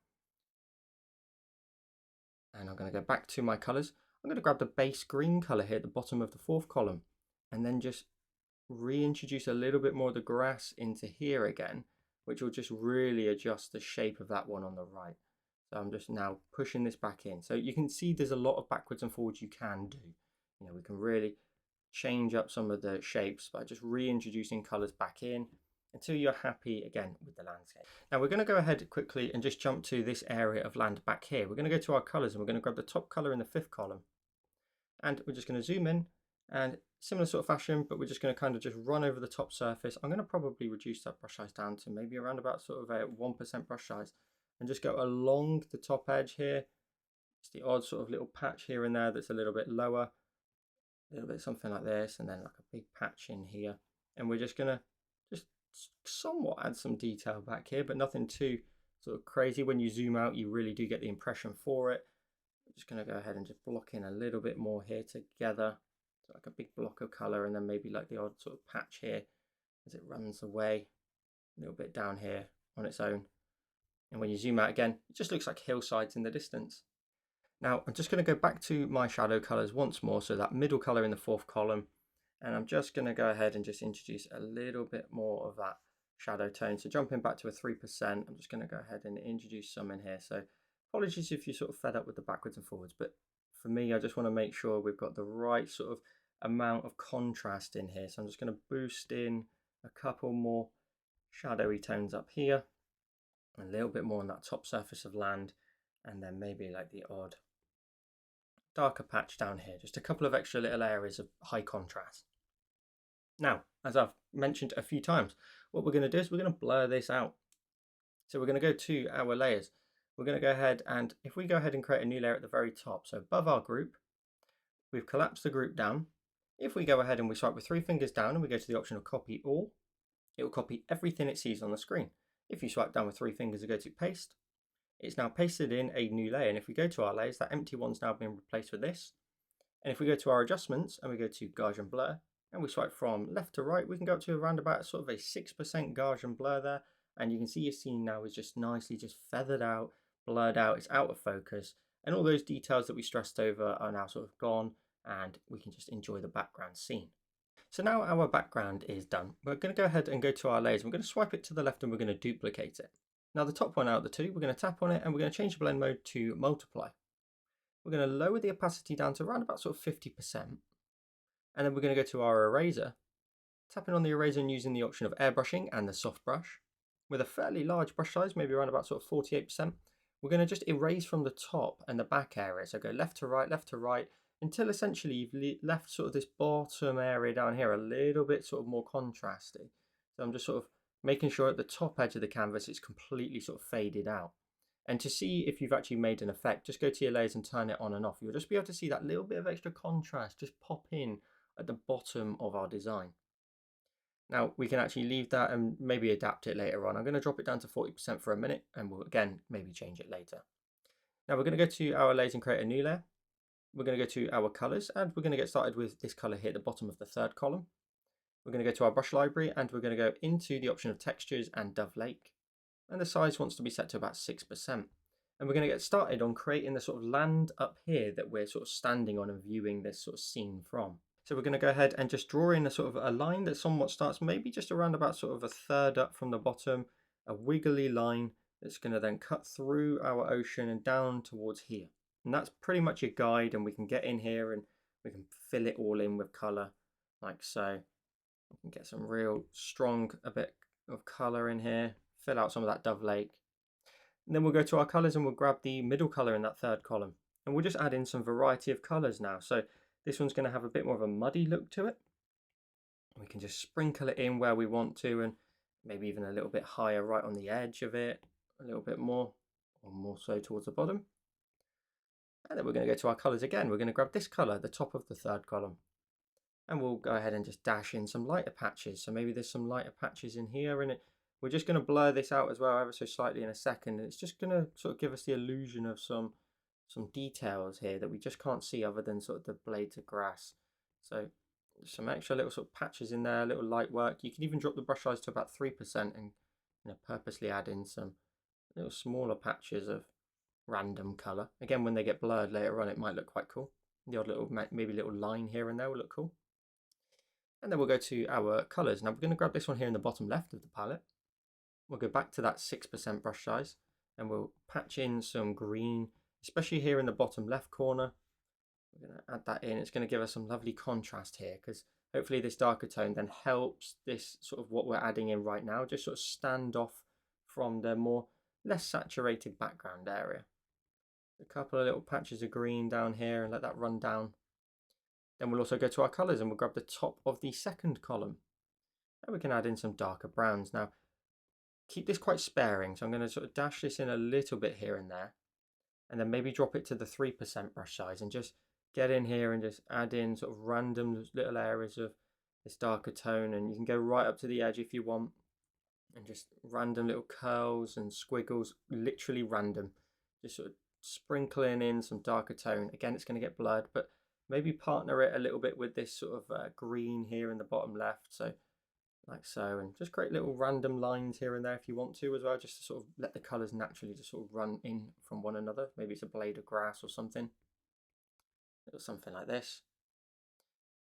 Speaker 1: And I'm going to go back to my colors. I'm going to grab the base green color here at the bottom of the 4th column and then just reintroduce a little bit more of the grass into here again, which will just really adjust the shape of that one on the right. So I'm just now pushing this back in. So you can see there's a lot of backwards and forwards you can do. You know, we can really change up some of the shapes by just reintroducing colors back in until you're happy again with the landscape. Now we're going to go ahead quickly and just jump to this area of land back here. We're going to go to our colors and we're going to grab the top color in the 5th column. And we're just going to zoom in and similar sort of fashion, but we're just going to kind of just run over the top surface. I'm going to probably reduce that brush size down to maybe around about sort of a 1% brush size and just go along the top edge here. It's the odd sort of little patch here and there that's a little bit lower, a little bit something like this, and then like a big patch in here. And we're just going to just somewhat add some detail back here, but nothing too sort of crazy. When you zoom out, you really do get the impression for it. I'm just going to go ahead and just block in a little bit more here together. So like a big block of color, and then maybe like the odd sort of patch here as it runs away, a little bit down here on its own. And when you zoom out again, it just looks like hillsides in the distance. Now I'm just going to go back to my shadow colors once more, so that middle color in the 4th column, and I'm just going to go ahead and just introduce a little bit more of that shadow tone. So jumping back to a 3%, I'm just going to go ahead and introduce some in here. So apologies if you're sort of fed up with the backwards and forwards, but for me, I just want to make sure we've got the right sort of amount of contrast in here. So I'm just going to boost in a couple more shadowy tones up here, a little bit more on that top surface of land, and then maybe like the odd darker patch down here, just a couple of extra little areas of high contrast. Now, as I've mentioned a few times, what we're going to do is we're going to blur this out. So we're going to go to our layers. We're going to go ahead and if we go ahead and create a new layer at the very top, so above our group, we've collapsed the group down. If we go ahead and we swipe with 3 fingers down and we go to the option of copy all, it will copy everything it sees on the screen. If you swipe down with 3 fingers and go to paste, it's now pasted in a new layer. And if we go to our layers, that empty one's now been replaced with this. And if we go to our adjustments and we go to Gaussian blur and we swipe from left to right, we can go up to around about sort of a 6% Gaussian blur there. And you can see your scene now is just nicely just feathered out, blurred out, it's out of focus. And all those details that we stressed over are now sort of gone, and we can just enjoy the background scene. So now our background is done. We're going to go ahead and go to our layers. We're going to swipe it to the left and we're going to duplicate it. Now the top one out of the two, we're going to tap on it and we're going to change the blend mode to multiply. We're going to lower the opacity down to around about sort of 50%. And then we're going to go to our eraser, tapping on the eraser and using the option of airbrushing and the soft brush. With a fairly large brush size, maybe around about sort of 48%, we're going to just erase from the top and the back area. So go left to right, until essentially you've left sort of this bottom area down here a little bit sort of more contrasty. So I'm just sort of making sure at the top edge of the canvas it's completely sort of faded out. And to see if you've actually made an effect, just go to your layers and turn it on and off. You'll just be able to see that little bit of extra contrast just pop in at the bottom of our design. Now we can actually leave that and maybe adapt it later on. I'm going to drop it down to 40% for a minute and we'll again maybe change it later. Now we're going to go to our layers and create a new layer. We're going to go to our colors and we're going to get started with this color here at the bottom of the 3rd column. We're going to go to our brush library and we're going to go into the option of textures and Dove Lake. And the size wants to be set to about 6%. And we're going to get started on creating the sort of land up here that we're sort of standing on and viewing this sort of scene from. So we're going to go ahead and just draw in a sort of a line that somewhat starts maybe just around about sort of a third up from the bottom, a wiggly line that's going to then cut through our ocean and down towards here. And that's pretty much your guide, and we can get in here and we can fill it all in with color like so. We can get some real strong a bit of color in here, fill out some of that Dove Lake. And then we'll go to our colors and we'll grab the middle color in that 3rd column. And we'll just add in some variety of colors now. So this one's going to have a bit more of a muddy look to it. We can just sprinkle it in where we want to, and maybe even a little bit higher right on the edge of it, a little bit more, or more so towards the bottom. And then we're going to go to our colors again. We're going to grab this color, the top of the third column, and we'll go ahead and just dash in some lighter patches. So maybe there's some lighter patches in here, and we're just going to blur this out as well ever so slightly in a second. And it's just going to sort of give us the illusion of some details here that we just can't see other than sort of the blades of grass. So some extra little sort of patches in there, little light work. You can even drop the brush size to about 3% and purposely add in some little smaller patches of random color. Again, when they get blurred later on, it might look quite cool. The odd little, maybe little line here and there will look cool. And then we'll go to our colors. Now we're going to grab this one here in the bottom left of the palette. We'll go back to that 6% brush size and we'll patch in some green, especially here in the bottom left corner. We're going to add that in. It's going to give us some lovely contrast here, because hopefully this darker tone then helps this sort of what we're adding in right now just sort of stand off from the less saturated background area. A couple of little patches of green down here and let that run down. Then we'll also go to our colors and we'll grab the top of the second column. And we can add in some darker browns. Now, keep this quite sparing. So I'm going to sort of dash this in a little bit here and there. And then maybe drop it to the 3% brush size and just get in here and just add in sort of random little areas of this darker tone. And you can go right up to the edge if you want. And just random little curls and squiggles, literally random. Just sort of sprinkling in some darker tone. Again, it's going to get blurred, but maybe partner it a little bit with this sort of green here in the bottom left. So like so, and just create little random lines here and there if you want to as well, just to sort of let the colors naturally just sort of run in from one another. Maybe it's a blade of grass or something, or something like this.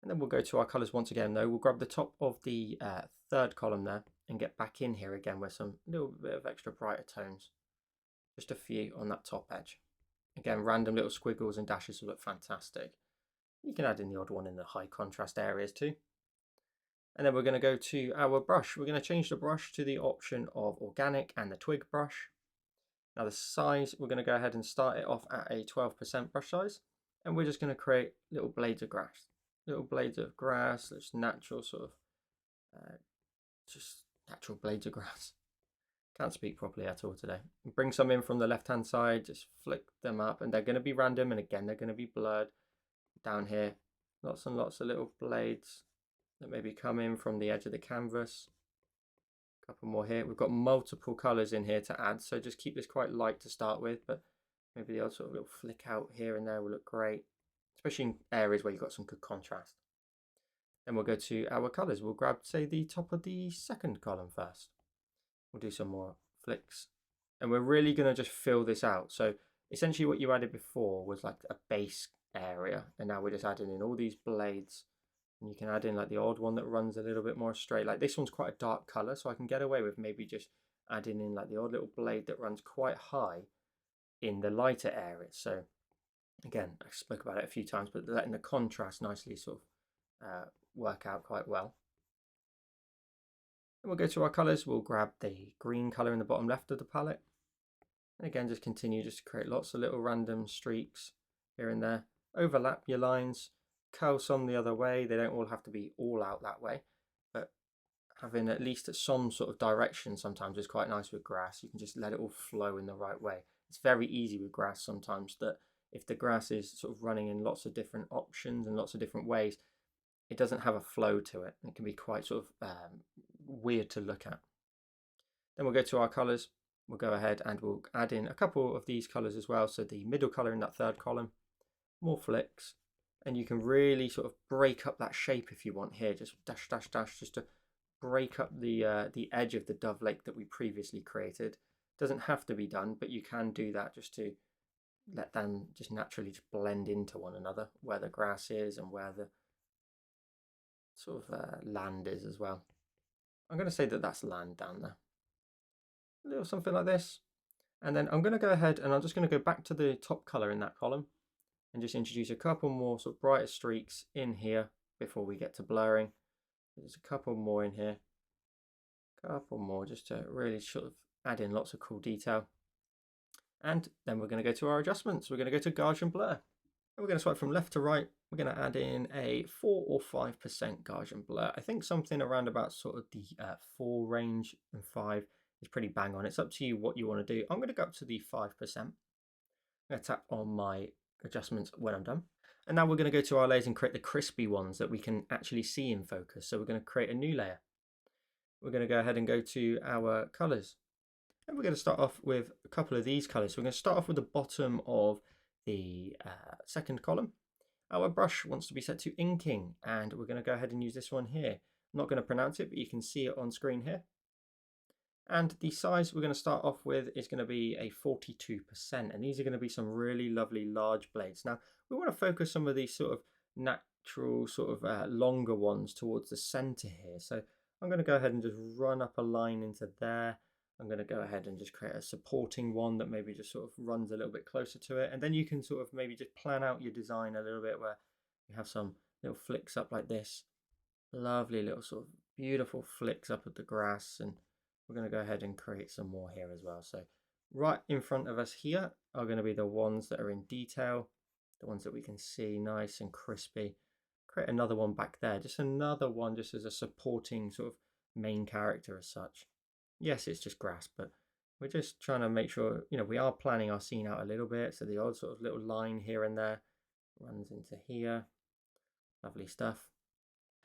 Speaker 1: And then we'll go to our colors once again though. We'll grab the top of the third column there and get back in here again with some little bit of extra brighter tones, just a few on that top edge. Again, random little squiggles and dashes will look fantastic. You can add in the odd one in the high contrast areas too. And then we're going to go to our brush. We're going to change the brush to the option of organic and the twig brush. Now the size, we're going to go ahead and start it off at a 12% brush size. And we're just going to create little blades of grass. Little blades of grass, just natural sort of, just natural blades of grass. Can't speak properly at all today. Bring some in from the left hand side, just flick them up, and they're going to be random, and again they're going to be blurred. Down here, lots and lots of little blades that maybe come in from the edge of the canvas. A couple more here. We've got multiple colors in here to add, so just keep this quite light to start with, but maybe the odd sort of little flick out here and there will look great, especially in areas where you've got some good contrast. Then we'll go to our colors. We'll grab, say, the top of the second column first. We'll do some more flicks, and we're really going to just fill this out. So essentially what you added before was like a base area, and now we're just adding in all these blades, and you can add in like the odd one that runs a little bit more straight. Like this one's quite a dark color, so I can get away with maybe just adding in like the odd little blade that runs quite high in the lighter areas. So again, I spoke about it a few times, but letting the contrast nicely sort of work out quite well. And we'll go to our colors. We'll grab the green color in the bottom left of the palette, and again just continue just to create lots of little random streaks here and there. Overlap your lines, curl some the other way. They don't all have to be all out that way, but having at least some sort of direction sometimes is quite nice with grass. You can just let it all flow in the right way. It's very easy with grass sometimes that if the grass is sort of running in lots of different options and lots of different ways, it doesn't have a flow to it. It can be quite sort of weird to look at. Then we'll go to our colors. We'll go ahead and we'll add in a couple of these colors as well. So the middle color in that third column, more flicks, and you can really sort of break up that shape if you want here. Just dash, dash, dash, just to break up the edge of the dove lake that we previously created. Doesn't have to be done, but you can do that just to let them just naturally just blend into one another, where the grass is and where the sort of land is as well. I'm going to say that that's land down there. A little something like this. And then I'm going to go ahead and I'm just going to go back to the top color in that column and just introduce a couple more sort of brighter streaks in here before we get to blurring. There's a couple more in here. A couple more just to really sort of add in lots of cool detail. And then we're going to go to our adjustments. We're going to go to Gauge and Blur. And we're going to swipe from left to right. We're going to add in a 4 or 5% Gaussian blur. I think something around about sort of the 4 range, and 5 is pretty bang on. It's up to you what you want to do. I'm going to go up to the 5%. I'm going to tap on my adjustments when I'm done. And now we're going to go to our layers and create the crispy ones that we can actually see in focus. So we're going to create a new layer. We're going to go ahead and go to our colors. And we're going to start off with a couple of these colors. So we're going to start off with the bottom of the second column. Our brush wants to be set to inking, and we're going to go ahead and use this one here. I'm not going to pronounce it, but you can see it on screen here. And the size we're going to start off with is going to be a 42%, and these are going to be some really lovely large blades. Now we want to focus some of these sort of natural sort of longer ones towards the center here. So I'm going to go ahead and just run up a line into there. I'm going to go ahead and just create a supporting one that maybe just sort of runs a little bit closer to it. And then you can sort of maybe just plan out your design a little bit where you have some little flicks up like this. Lovely little sort of beautiful flicks up of the grass. And we're going to go ahead and create some more here as well. So right in front of us here are going to be the ones that are in detail, the ones that we can see nice and crispy. Create another one back there, just another one just as a supporting sort of main character as such. Yes, it's just grass, but we're just trying to make sure, you know, we are planning our scene out a little bit. So the odd sort of little line here and there runs into here. Lovely stuff.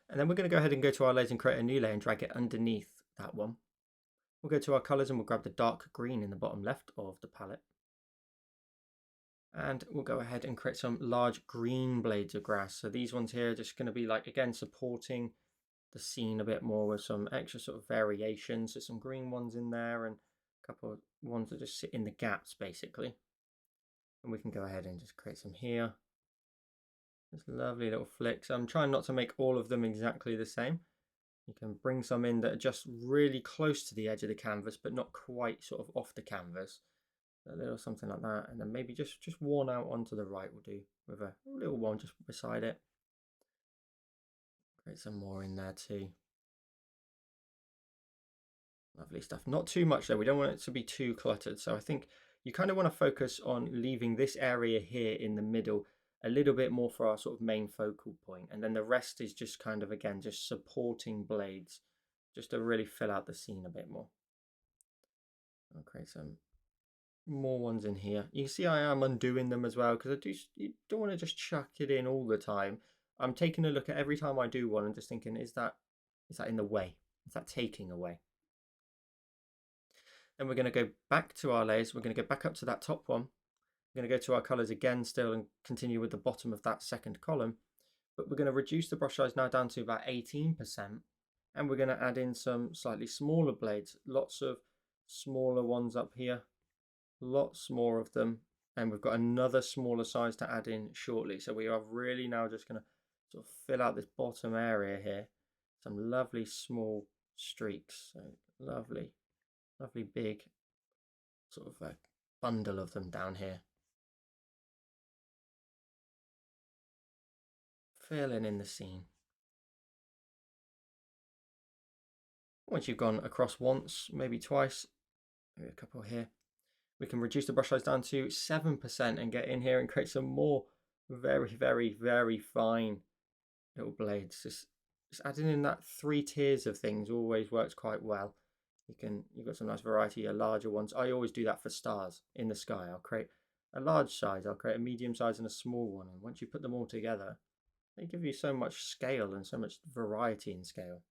Speaker 1: And then we're going to go ahead and go to our layers and create a new layer and drag it underneath that one. We'll go to our colors and we'll grab the dark green in the bottom left of the palette. And we'll go ahead and create some large green blades of grass. So these ones here are just going to be like, again, supporting the scene a bit more with some extra sort of variations. So some green ones in there and a couple of ones that just sit in the gaps basically. And we can go ahead and just create some here. Just lovely little flicks. I'm trying not to make all of them exactly the same. You can bring some in that are just really close to the edge of the canvas, but not quite sort of off the canvas. A little something like that. And then maybe just worn out onto the right will do, with a little one just beside it. Create some more in there too. Lovely stuff. Not too much though. We don't want it to be too cluttered. So I think you kind of want to focus on leaving this area here in the middle a little bit more for our sort of main focal point. And then the rest is just kind of, again, just supporting blades just to really fill out the scene a bit more. I'll create some more ones in here. You can see I am undoing them as well because you don't want to just chuck it in all the time. I'm taking a look at every time I do one and just thinking, is that in the way? Is that taking away? Then we're going to go back to our layers. We're going to go back up to that top one. We're going to go to our colors again still and continue with the bottom of that second column. But we're going to reduce the brush size now down to about 18%. And we're going to add in some slightly smaller blades. Lots of smaller ones up here. Lots more of them. And we've got another smaller size to add in shortly. So we are really now just going to sort of fill out this bottom area here. Some lovely small streaks. So lovely big sort of a bundle of them down here. Filling in the scene. Once you've gone across once, maybe twice, maybe a couple here, we can reduce the brush size down to 7% and get in here and create some more very fine little blades. Just adding in that 3 tiers of things always works quite well. You've got some nice variety of larger ones. I always do that for stars in the sky. I'll create a large size, I'll create a medium size and a small one. And once you put them all together, they give you so much scale and so much variety in scale.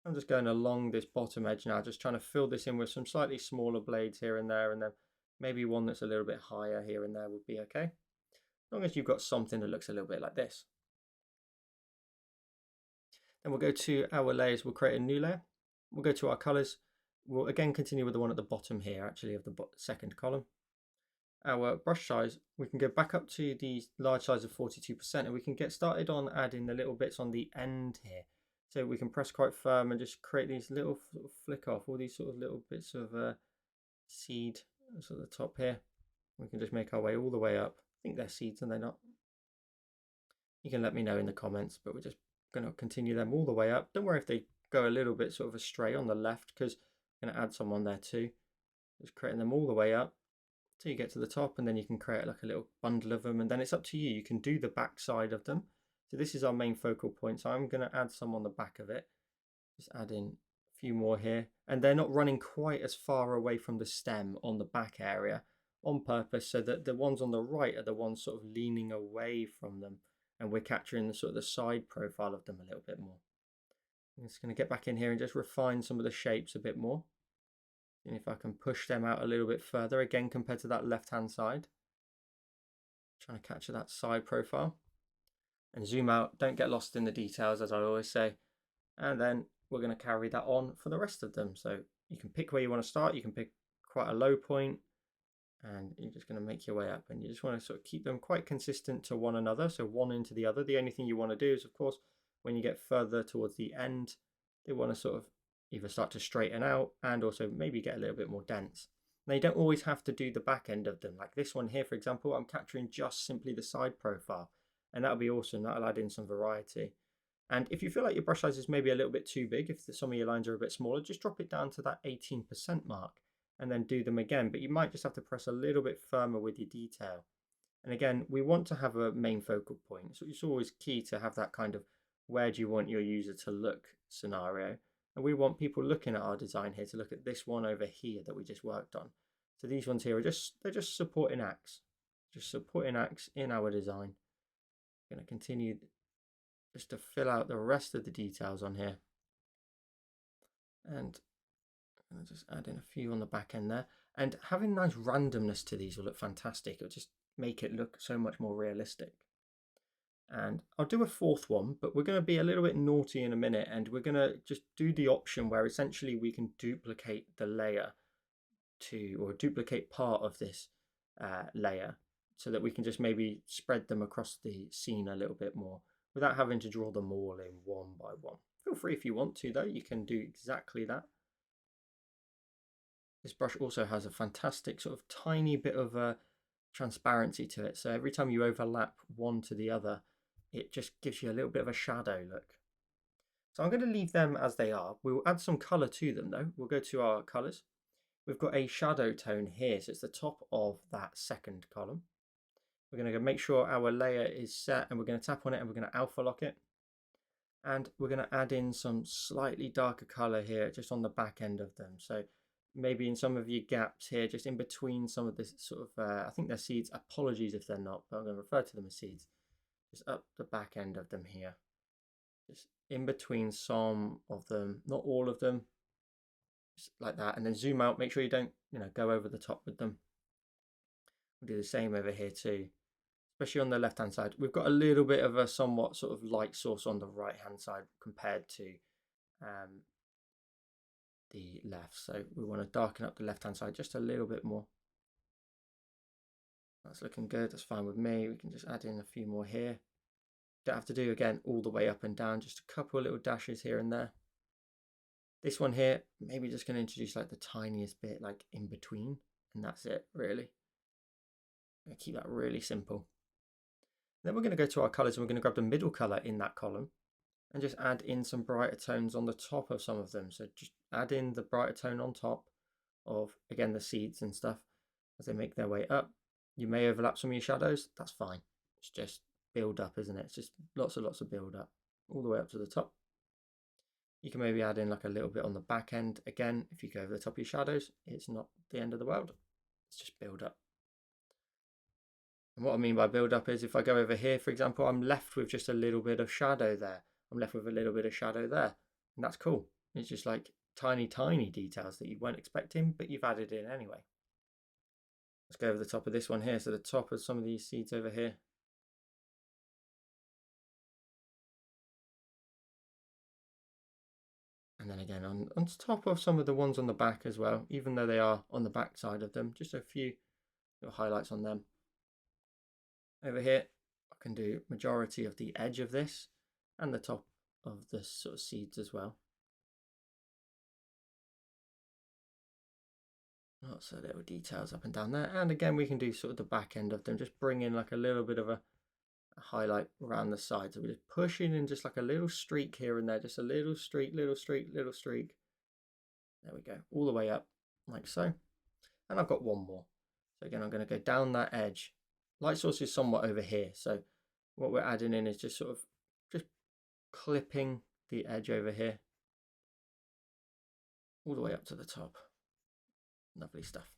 Speaker 1: I'm just going along this bottom edge now, just trying to fill this in with some slightly smaller blades here and there, and then maybe one that's a little bit higher here and there would be okay. As long as you've got something that looks a little bit like this. Then we'll go to our layers, we'll create a new layer. We'll go to our colors. We'll again continue with the one at the bottom here, actually, of the second column. Our brush size, we can go back up to the large size of 42%, and we can get started on adding the little bits on the end here. So we can press quite firm and just create these little sort of flick off, all these sort of little bits of seed at the top here. We can just make our way all the way up. I think they're seeds, and they're not. You can let me know in the comments, but we're just going to continue them all the way up. Don't worry if they go a little bit sort of astray on the left, because I'm going to add some on there too. Just creating them all the way up till you get to the top, and then you can create like a little bundle of them, and then it's up to you. You can do the back side of them. So this is our main focal point, so I'm going to add some on the back of it. Just add in a few more here, and they're not running quite as far away from the stem on the back area on purpose, so that the ones on the right are the ones sort of leaning away from them, and we're capturing the sort of the side profile of them a little bit more. I'm just going to get back in here and just refine some of the shapes a bit more. And if I can push them out a little bit further, again, compared to that left-hand side. Trying to capture that side profile. And zoom out, don't get lost in the details, as I always say. And then we're going to carry that on for the rest of them. So you can pick where you want to start. You can pick quite a low point, and you're just going to make your way up. And you just want to sort of keep them quite consistent to one another, so one into the other. The only thing you want to do is, of course, when you get further towards the end, they want to sort of either start to straighten out and also maybe get a little bit more dense. Now, you don't always have to do the back end of them. Like this one here, for example, I'm capturing just simply the side profile, and that'll be awesome. That'll add in some variety. And if you feel like your brush size is maybe a little bit too big, if some of your lines are a bit smaller, just drop it down to that 18% mark and then do them again. But you might just have to press a little bit firmer with your detail. And again, we want to have a main focal point. So it's always key to have that kind of where do you want your user to look scenario. And we want people looking at our design here to look at this one over here that we just worked on. So these ones here are they're just supporting acts. Just supporting acts in our design. I'm going to continue just to fill out the rest of the details on here. And I'm going to just add in a few on the back end there. And having nice randomness to these will look fantastic. It'll just make it look so much more realistic. And I'll do a fourth one, but we're going to be a little bit naughty in a minute, and we're going to just do the option where essentially we can duplicate the layer or duplicate part of this layer, so that we can just maybe spread them across the scene a little bit more without having to draw them all in one by one. Feel free if you want to, though, you can do exactly that. This brush also has a fantastic sort of tiny bit of transparency to it, so every time you overlap one to the other, it just gives you a little bit of a shadow look. So I'm going to leave them as they are. We'll add some colour to them though. We'll go to our colours. We've got a shadow tone here, so it's the top of that second column. We're going to go make sure our layer is set, and we're going to tap on it and we're going to alpha lock it. And we're going to add in some slightly darker colour here just on the back end of them. So maybe in some of your gaps here, just in between some of this sort of, I think they're seeds, apologies if they're not, but I'm going to refer to them as seeds. Just up the back end of them here. Just in between some of them, not all of them, just like that. And then zoom out, make sure you don't, go over the top with them. We'll do the same over here too, especially on the left hand side. We've got a little bit of a somewhat sort of light source on the right hand side compared to the left, so we want to darken up the left hand side just a little bit more. That's looking good, that's fine with me. We can just add in a few more here. Don't have to do again all the way up and down, just a couple of little dashes here and there. This one here, maybe just going to introduce like the tiniest bit like in between, and that's it really. I'm going to keep that really simple. Then we're going to go to our colors, and we're going to grab the middle color in that column and just add in some brighter tones on the top of some of them. So just add in the brighter tone on top of, again, the seeds and stuff as they make their way up. You may overlap some of your shadows, that's fine. It's just build up, isn't it? It's just lots of build up all the way up to the top. You can maybe add in like a little bit on the back end. Again, if you go over the top of your shadows, it's not the end of the world. It's just build up. And what I mean by build up is if I go over here, for example, I'm left with just a little bit of shadow there. I'm left with a little bit of shadow there, and that's cool. It's just like tiny details that you weren't expecting, but you've added in anyway. Let's go over the top of this one here. So the top of some of these seeds over here. And then again on top of some of the ones on the back as well, even though they are on the back side of them, just a few little highlights on them. Over here, I can do majority of the edge of this and the top of the sort of seeds as well. Lots of little details up and down there. And again, we can do sort of the back end of them, just bring in like a little bit of a highlight around the sides. So we're just pushing in just like a little streak here and there, just a little streak, little streak, little streak. There we go, all the way up like so. And I've got one more. So again, I'm going to go down that edge. Light source is somewhat over here. So what we're adding in is just sort of just clipping the edge over here all the way up to the top. Lovely stuff.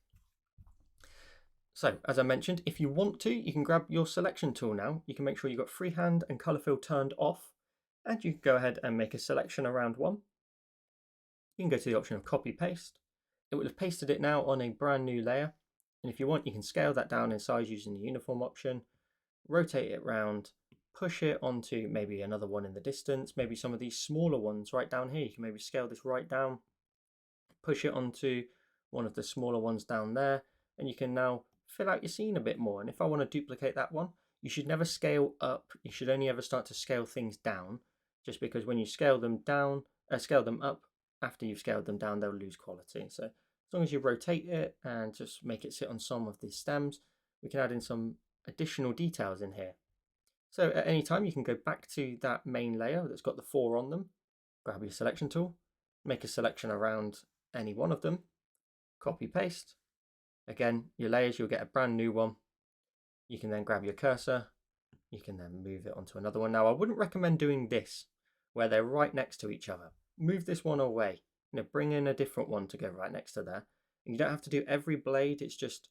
Speaker 1: So as I mentioned, if you want to, you can grab your selection tool now. You can make sure you've got freehand and color fill turned off, and you can go ahead and make a selection around one. You can go to the option of copy paste. It will have pasted it now on a brand new layer. And if you want, you can scale that down in size using the uniform option, rotate it round, push it onto maybe another one in the distance, maybe some of these smaller ones right down here. You can maybe scale this right down, push it onto one of the smaller ones down there, and you can now fill out your scene a bit more. And if I want to duplicate that one, you should never scale up. You should only ever start to scale things down, just because when you scale them down, scale them up, after you've scaled them down, they'll lose quality. So as long as you rotate it and just make it sit on some of these stems, we can add in some additional details in here. So at any time, you can go back to that main layer that's got the 4 on them, grab your selection tool, make a selection around any one of them, copy paste. Again, your layers, you'll get a brand new one. You can then grab your cursor, you can then move it onto another one. Now, I wouldn't recommend doing this where they're right next to each other. Move this one away, bring in a different one to go right next to there. And you don't have to do every blade, it's just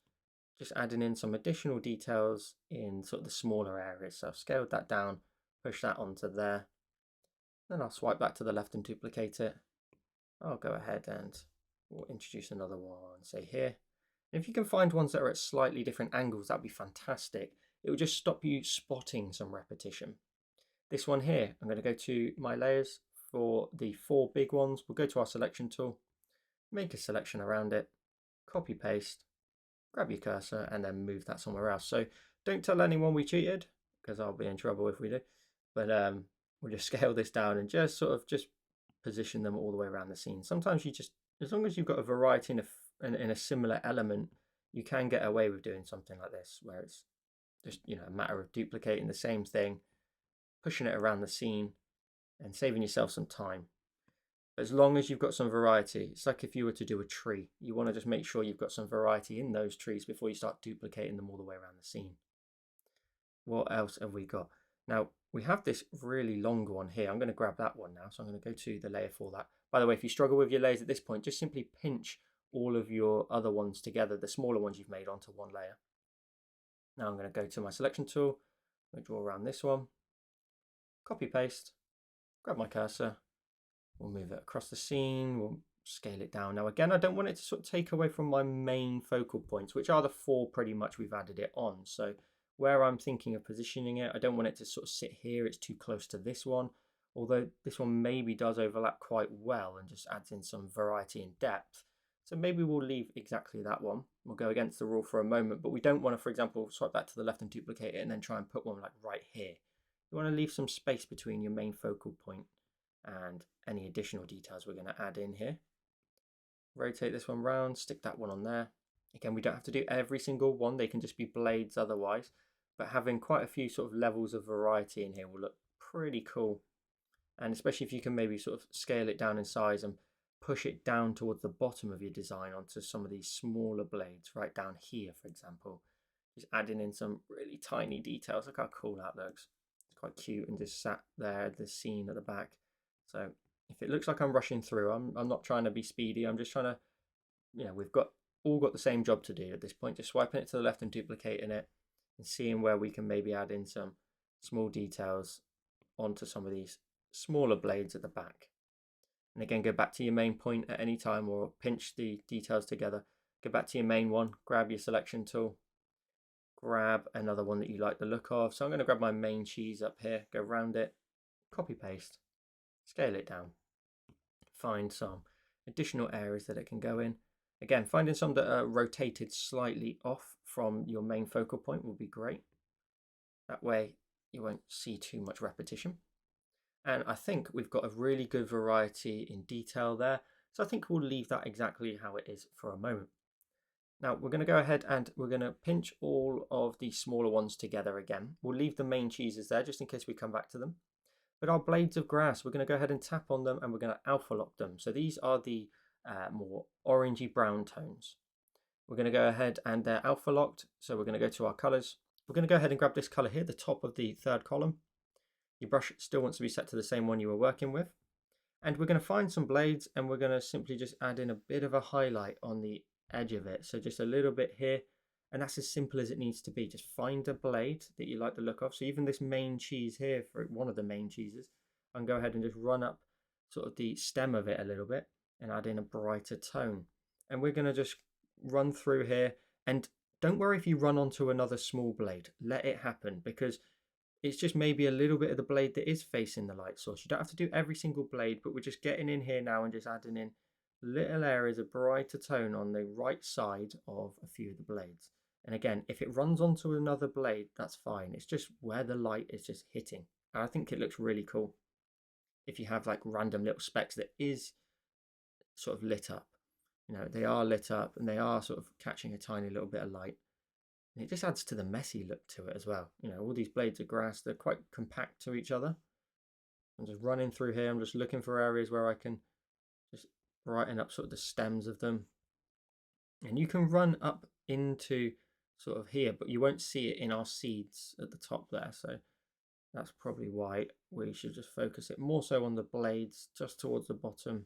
Speaker 1: adding in some additional details in sort of the smaller areas. So I've scaled that down, push that onto there. Then I'll swipe back to the left and duplicate it. I'll go ahead and we'll introduce another one, say here. And if you can find ones that are at slightly different angles, that'd be fantastic. It will just stop you spotting some repetition. This one here, I'm going to go to my layers for the 4 big ones. We'll go to our selection tool, make a selection around it, copy paste, grab your cursor, and then move that somewhere else. So don't tell anyone we cheated, because I'll be in trouble if we do. But we'll just scale this down and just sort of just position them all the way around the scene. Sometimes you just, as long as you've got a variety in a similar element, you can get away with doing something like this, where it's just a matter of duplicating the same thing, pushing it around the scene, and saving yourself some time. As long as you've got some variety, it's like if you were to do a tree, you want to just make sure you've got some variety in those trees before you start duplicating them all the way around the scene. What else have we got? Now, we have this really long one here. I'm going to grab that one now. So I'm going to go to the layer for that. By the way, if you struggle with your layers at this point, just simply pinch all of your other ones together, the smaller ones you've made, onto one layer. Now I'm going to go to my selection tool, I'm going to draw around this one, copy paste, grab my cursor, we'll move it across the scene, we'll scale it down. Now again, I don't want it to sort of take away from my main focal points, which are the 4 pretty much we've added it on. So where I'm thinking of positioning it, I don't want it to sort of sit here, it's too close to this one, although this one maybe does overlap quite well and just adds in some variety and depth. So maybe we'll leave exactly that one. We'll go against the rule for a moment, but we don't want to, for example, swipe back to the left and duplicate it and then try and put one like right here. You want to leave some space between your main focal point and any additional details we're going to add in here. Rotate this one round, stick that one on there. Again, we don't have to do every single one, they can just be blades otherwise, but having quite a few sort of levels of variety in here will look pretty cool. And especially if you can maybe sort of scale it down in size and push it down towards the bottom of your design onto some of these smaller blades right down here, for example. Just adding in some really tiny details. Look how cool that looks. It's quite cute and just sat there, the scene at the back. So if it looks like I'm rushing through, I'm not trying to be speedy. I'm just trying to, we've all got the same job to do at this point. Just swiping it to the left and duplicating it and seeing where we can maybe add in some small details onto some of these smaller blades at the back. And again, go back to your main point at any time, or pinch the details together. Go back to your main one, grab your selection tool, grab another one that you like the look of. So I'm going to grab my main cheese up here, go around it, copy paste, scale it down, find some additional areas that it can go in. Again, finding some that are rotated slightly off from your main focal point will be great. That way you won't see too much repetition. And I think we've got a really good variety in detail there. So I think we'll leave that exactly how it is for a moment. Now we're going to go ahead and we're going to pinch all of the smaller ones together again. We'll leave the main cheeses there just in case we come back to them. But our blades of grass, we're going to go ahead and tap on them and we're going to alpha lock them. So these are the more orangey brown tones. We're going to go ahead and they're alpha locked. So we're going to go to our colors. We're going to go ahead and grab this color here, the top of the third column. Your brush still wants to be set to the same one you were working with. And we're going to find some blades and we're going to simply just add in a bit of a highlight on the edge of it. So just a little bit here. And that's as simple as it needs to be. Just find a blade that you like the look of. So even this main cheese here, for one of the main cheeses, I can go ahead and just run up sort of the stem of it a little bit and add in a brighter tone. And we're going to just run through here. And don't worry if you run onto another small blade. Let it happen, because it's just maybe a little bit of the blade that is facing the light source. You don't have to do every single blade, but we're just getting in here now and just adding in little areas of brighter tone on the right side of a few of the blades. And again, if it runs onto another blade, that's fine. It's just where the light is just hitting. And I think it looks really cool if you have like random little specks that is sort of lit up. You know, they are lit up and they are sort of catching a tiny little bit of light. And it just adds to the messy look to it as well. You know, all these blades of grass, they're quite compact to each other. I'm just running through here. I'm just looking for areas where I can just brighten up sort of the stems of them. And you can run up into sort of here, but you won't see it in our seeds at the top there. So that's probably why we should just focus it more so on the blades just towards the bottom.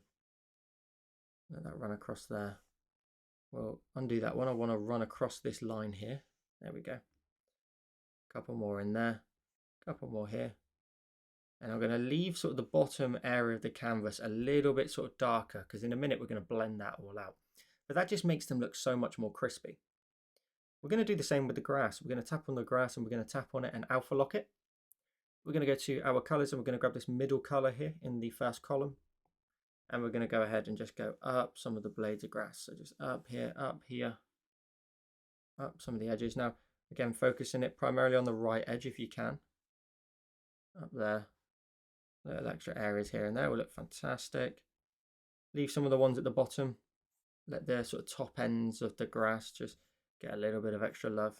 Speaker 1: Let that run across there. Well, undo that one. I want to run across this line here. There we go. A couple more in there, a couple more here. And I'm going to leave sort of the bottom area of the canvas a little bit sort of darker, because in a minute we're going to blend that all out. But that just makes them look so much more crispy. We're going to do the same with the grass. We're going to tap on the grass and we're going to tap on it and alpha lock it. We're going to go to our colors and we're going to grab this middle color here in the first column. And we're going to go ahead and just go up some of the blades of grass. So just up here, up some of the edges. Now, again, focusing it primarily on the right edge if you can. Up there. Little extra areas here and there will look fantastic. Leave some of the ones at the bottom. Let the sort of top ends of the grass just get a little bit of extra love.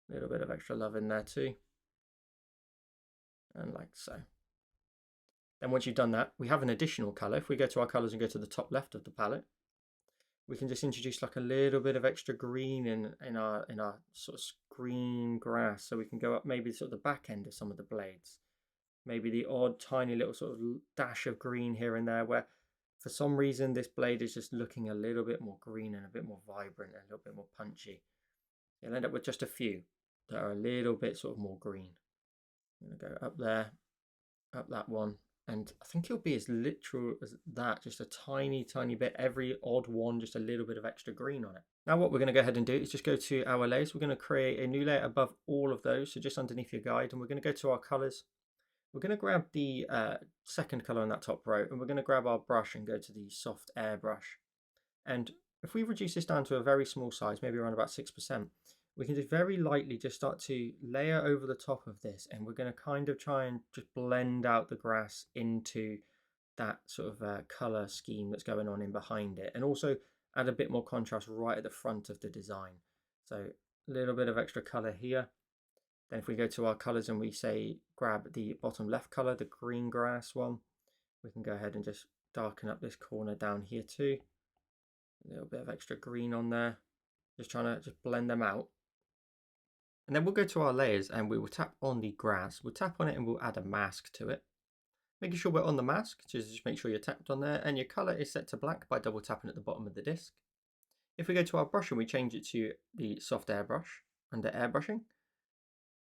Speaker 1: A little bit of extra love in there too. And like so. Then once you've done that, we have an additional color. If we go to our colors and go to the top left of the palette, we can just introduce like a little bit of extra green in our sort of green grass. So we can go up maybe sort of the back end of some of the blades. Maybe the odd tiny little sort of dash of green here and there, where for some reason this blade is just looking a little bit more green and a bit more vibrant and a little bit more punchy. You'll end up with just a few that are a little bit sort of more green. I'm going to go up there, up that one. And I think it'll be as literal as that, just a tiny bit, every odd one, just a little bit of extra green on it. Now what we're going to go ahead and do is just go to our layers. We're going to create a new layer above all of those, so just underneath your guide, and we're going to go to our colors. We're going to grab the second color in that top row, and we're going to grab our brush and go to the soft airbrush. And if we reduce this down to a very small size, maybe around about 6%, we can just very lightly just start to layer over the top of this, and we're going to kind of try and just blend out the grass into that sort of color scheme that's going on in behind it, and also add a bit more contrast right at the front of the design. So a little bit of extra color here. Then if we go to our colors and we say grab the bottom left color, the green grass one, we can go ahead and just darken up this corner down here too. A little bit of extra green on there. Just trying to just blend them out. And then we'll go to our layers and we will tap on the grass. We'll tap on it and we'll add a mask to it. Making sure we're on the mask, just make sure you're tapped on there, and your color is set to black by double tapping at the bottom of the disc. If we go to our brush and we change it to the soft airbrush under airbrushing,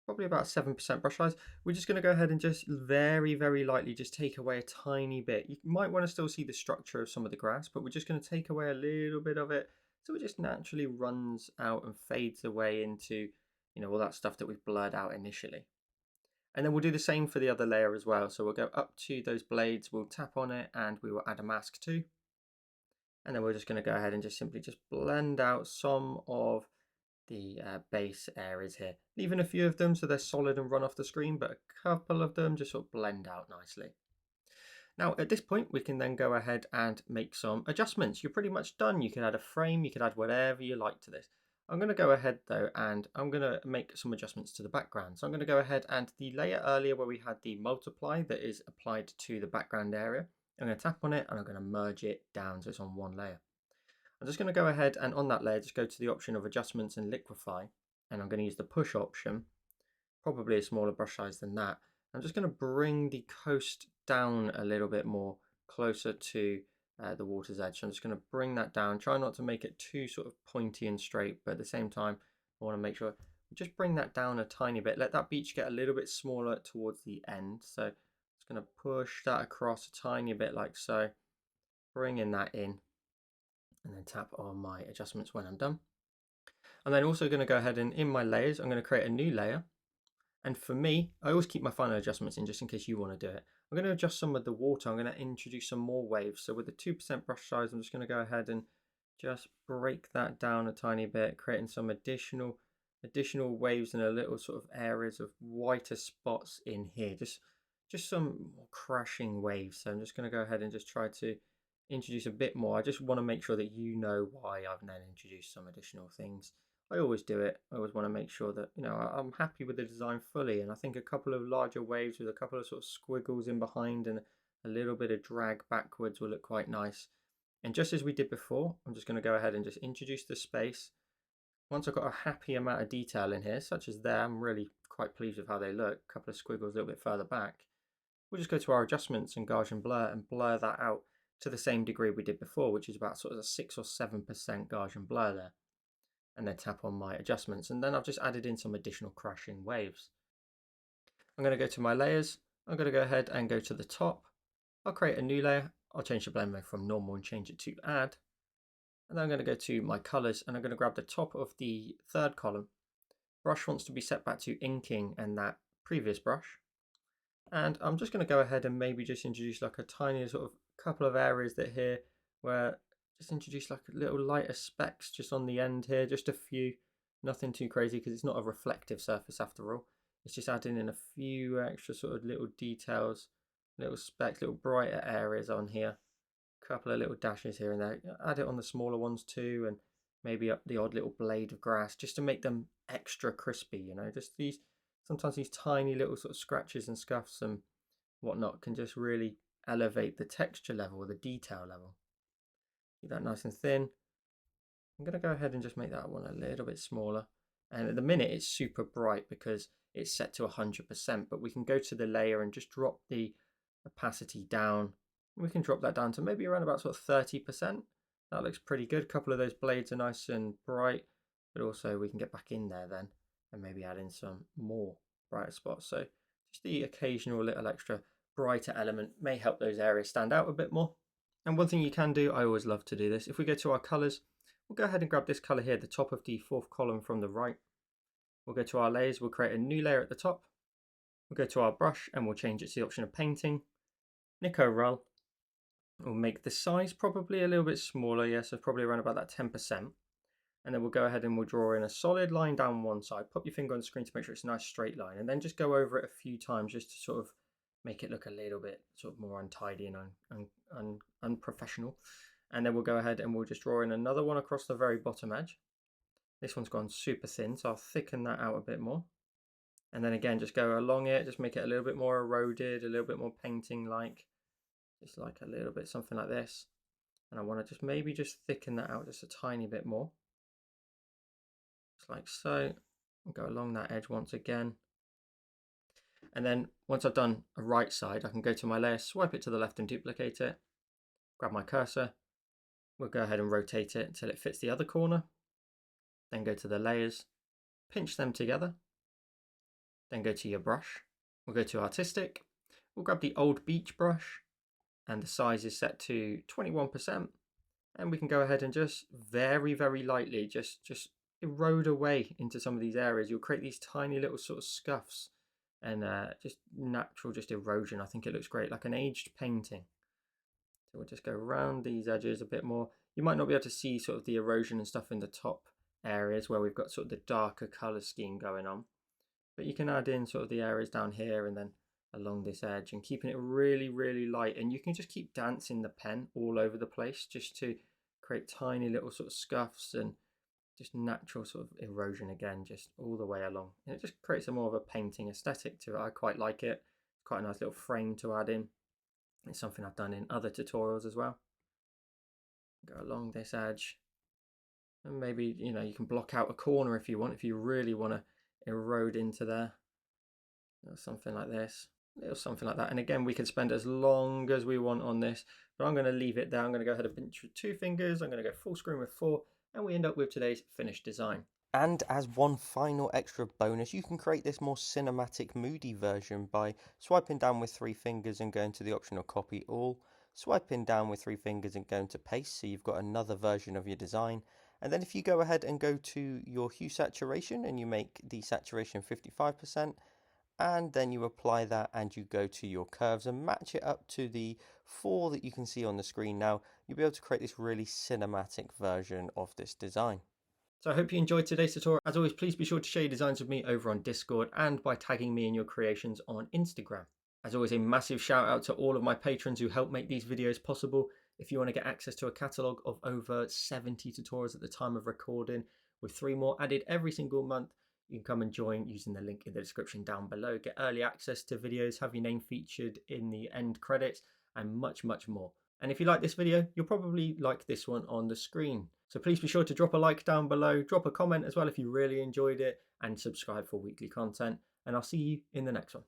Speaker 1: probably about 7% brush size, we're just going to go ahead and just very lightly just take away a tiny bit. You might want to still see the structure of some of the grass, but we're just going to take away a little bit of it, so it just naturally runs out and fades away into, you know, all that stuff that we've blurred out initially. And then we'll do the same for the other layer as well. So we'll go up to those blades, we'll tap on it, and we will add a mask too. And then we're just going to go ahead and just simply just blend out some of the base areas here, leaving a few of them so they're solid and run off the screen, but a couple of them just sort of blend out nicely. Now at this point we can then go ahead and make some adjustments. You're pretty much done. You can add a frame, you can add whatever you like to this. I'm going to go ahead though and I'm going to make some adjustments to the background. So I'm going to go ahead and the layer earlier where we had the multiply that is applied to the background area, I'm going to tap on it and I'm going to merge it down so it's on one layer. I'm just going to go ahead and on that layer, just go to the option of adjustments and liquefy. And I'm going to use the push option, probably a smaller brush size than that. I'm just going to bring the coast down a little bit more, closer to the water's edge. So I'm just going to bring that down, try not to make it too sort of pointy and straight, but at the same time, I want to make sure, just bring that down a tiny bit. Let that beach get a little bit smaller towards the end. So I'm just going to push that across a tiny bit like so, bringing that in, and then tap on my adjustments when I'm done. I'm then also going to go ahead and in my layers, I'm going to create a new layer. And for me, I always keep my final adjustments in just in case you want to do it. I'm going to adjust some of the water. I'm going to introduce some more waves. So with the 2% brush size, I'm just going to go ahead and just break that down a tiny bit, creating some additional waves and a little sort of areas of whiter spots in here. Just some more crashing waves. So I'm just going to go ahead and just try to introduce a bit more. I just want to make sure that you know why I've then introduced some additional things. I always do it. I always want to make sure that, you know, I'm happy with the design fully. And I think a couple of larger waves with a couple of sort of squiggles in behind and a little bit of drag backwards will look quite nice. And just as we did before, I'm just going to go ahead and just introduce the space. Once I've got a happy amount of detail in here, such as there, I'm really quite pleased with how they look. A couple of squiggles a little bit further back. We'll just go to our adjustments and Gaussian blur and blur that out to the same degree we did before, which is about sort of a 6 or 7% Gaussian blur there. And then tap on my adjustments, and then I've just added in some additional crashing waves. I'm going to go to my layers. I'm going to go ahead and go to the top. I'll create a new layer. I'll change the blend mode from normal and change it to add. And then I'm going to go to my colors and I'm going to grab the top of the third column. Brush wants to be set back to inking and that previous brush. And I'm just going to go ahead and maybe just introduce like a tiny sort of couple of areas that here where just introduce like a little lighter specks just on the end here, just a few, nothing too crazy because it's not a reflective surface after all. It's just adding in a few extra sort of little details, little specks, little brighter areas on here. A couple of little dashes here and there. Add it on the smaller ones too, and maybe up the odd little blade of grass just to make them extra crispy, you know, just these, sometimes these tiny little sort of scratches and scuffs and whatnot can just really elevate the texture level or the detail level. Keep that nice and thin. I'm going to go ahead and just make that one a little bit smaller. And at the minute it's super bright because it's set to 100%, but we can go to the layer and just drop the opacity down. We can drop that down to maybe around about sort of 30%. That looks pretty good. A couple of those blades are nice and bright, but also we can get back in there then and maybe add in some more brighter spots. So just the occasional little extra brighter element may help those areas stand out a bit more. And one thing you can do, I always love to do this, if we go to our colors, we'll go ahead and grab this color here, the top of the fourth column from the right. We'll go to our layers, we'll create a new layer at the top. We'll go to our brush and we'll change it to the option of painting. Nico roll. We'll make the size probably a little bit smaller, yeah, so probably around about that 10%. And then we'll go ahead and we'll draw in a solid line down one side. Pop your finger on the screen to make sure it's a nice straight line, and then just go over it a few times just to sort of make it look a little bit sort of more untidy and unprofessional. And then we'll go ahead and we'll just draw in another one across the very bottom edge. This one's gone super thin, so I'll thicken that out a bit more. And then again, just go along it, just make it a little bit more eroded, a little bit more painting-like. Just like a little bit, something like this. And I want to just maybe just thicken that out just a tiny bit more. Just like so. I'll go along that edge once again. And then once I've done a right side, I can go to my layer, swipe it to the left and duplicate it. Grab my cursor. We'll go ahead and rotate it until it fits the other corner. Then go to the layers, pinch them together. Then go to your brush. We'll go to artistic. We'll grab the old beach brush and the size is set to 21%. And we can go ahead and just very, very lightly just erode away into some of these areas. You'll create these tiny little sort of scuffs and just natural just erosion. I think it looks great, like an aged painting. So we'll just go around these edges a bit more. You might not be able to see sort of the erosion and stuff in the top areas where we've got sort of the darker color scheme going on, but you can add in sort of the areas down here and then along this edge and keeping it really, really light. And you can just keep dancing the pen all over the place just to create tiny little sort of scuffs and just natural sort of erosion again, just all the way along. And it just creates a more of a painting aesthetic to it. I quite like it. It's quite a nice little frame to add in. It's something I've done in other tutorials as well. Go along this edge. And maybe, you know, you can block out a corner if you want, if you really want to erode into there, or something like this, or something like that. And again, we can spend as long as we want on this, but I'm going to leave it there. I'm going to go ahead and pinch with 2 fingers. I'm going to go full screen with 4, and we end up with today's finished design. And as one final extra bonus, you can create this more cinematic, moody version by swiping down with 3 fingers and going to the option of copy all, swiping down with 3 fingers and going to paste, so you've got another version of your design. And then if you go ahead and go to your hue saturation and you make the saturation 55%, and then you apply that and you go to your curves and match it up to the 4 that you can see on the screen now, you'll be able to create this really cinematic version of this design. So I hope you enjoyed today's tutorial. As always, please be sure to share your designs with me over on Discord and by tagging me in your creations on Instagram. As always, a massive shout out to all of my patrons who help make these videos possible. If you want to get access to a catalogue of over 70 tutorials at the time of recording, with 3 more added every single month, you can come and join using the link in the description down below. Get early access to videos, have your name featured in the end credits, and much, much more. And if you like this video, you'll probably like this one on the screen. So please be sure to drop a like down below, drop a comment as well if you really enjoyed it, and subscribe for weekly content. And I'll see you in the next one.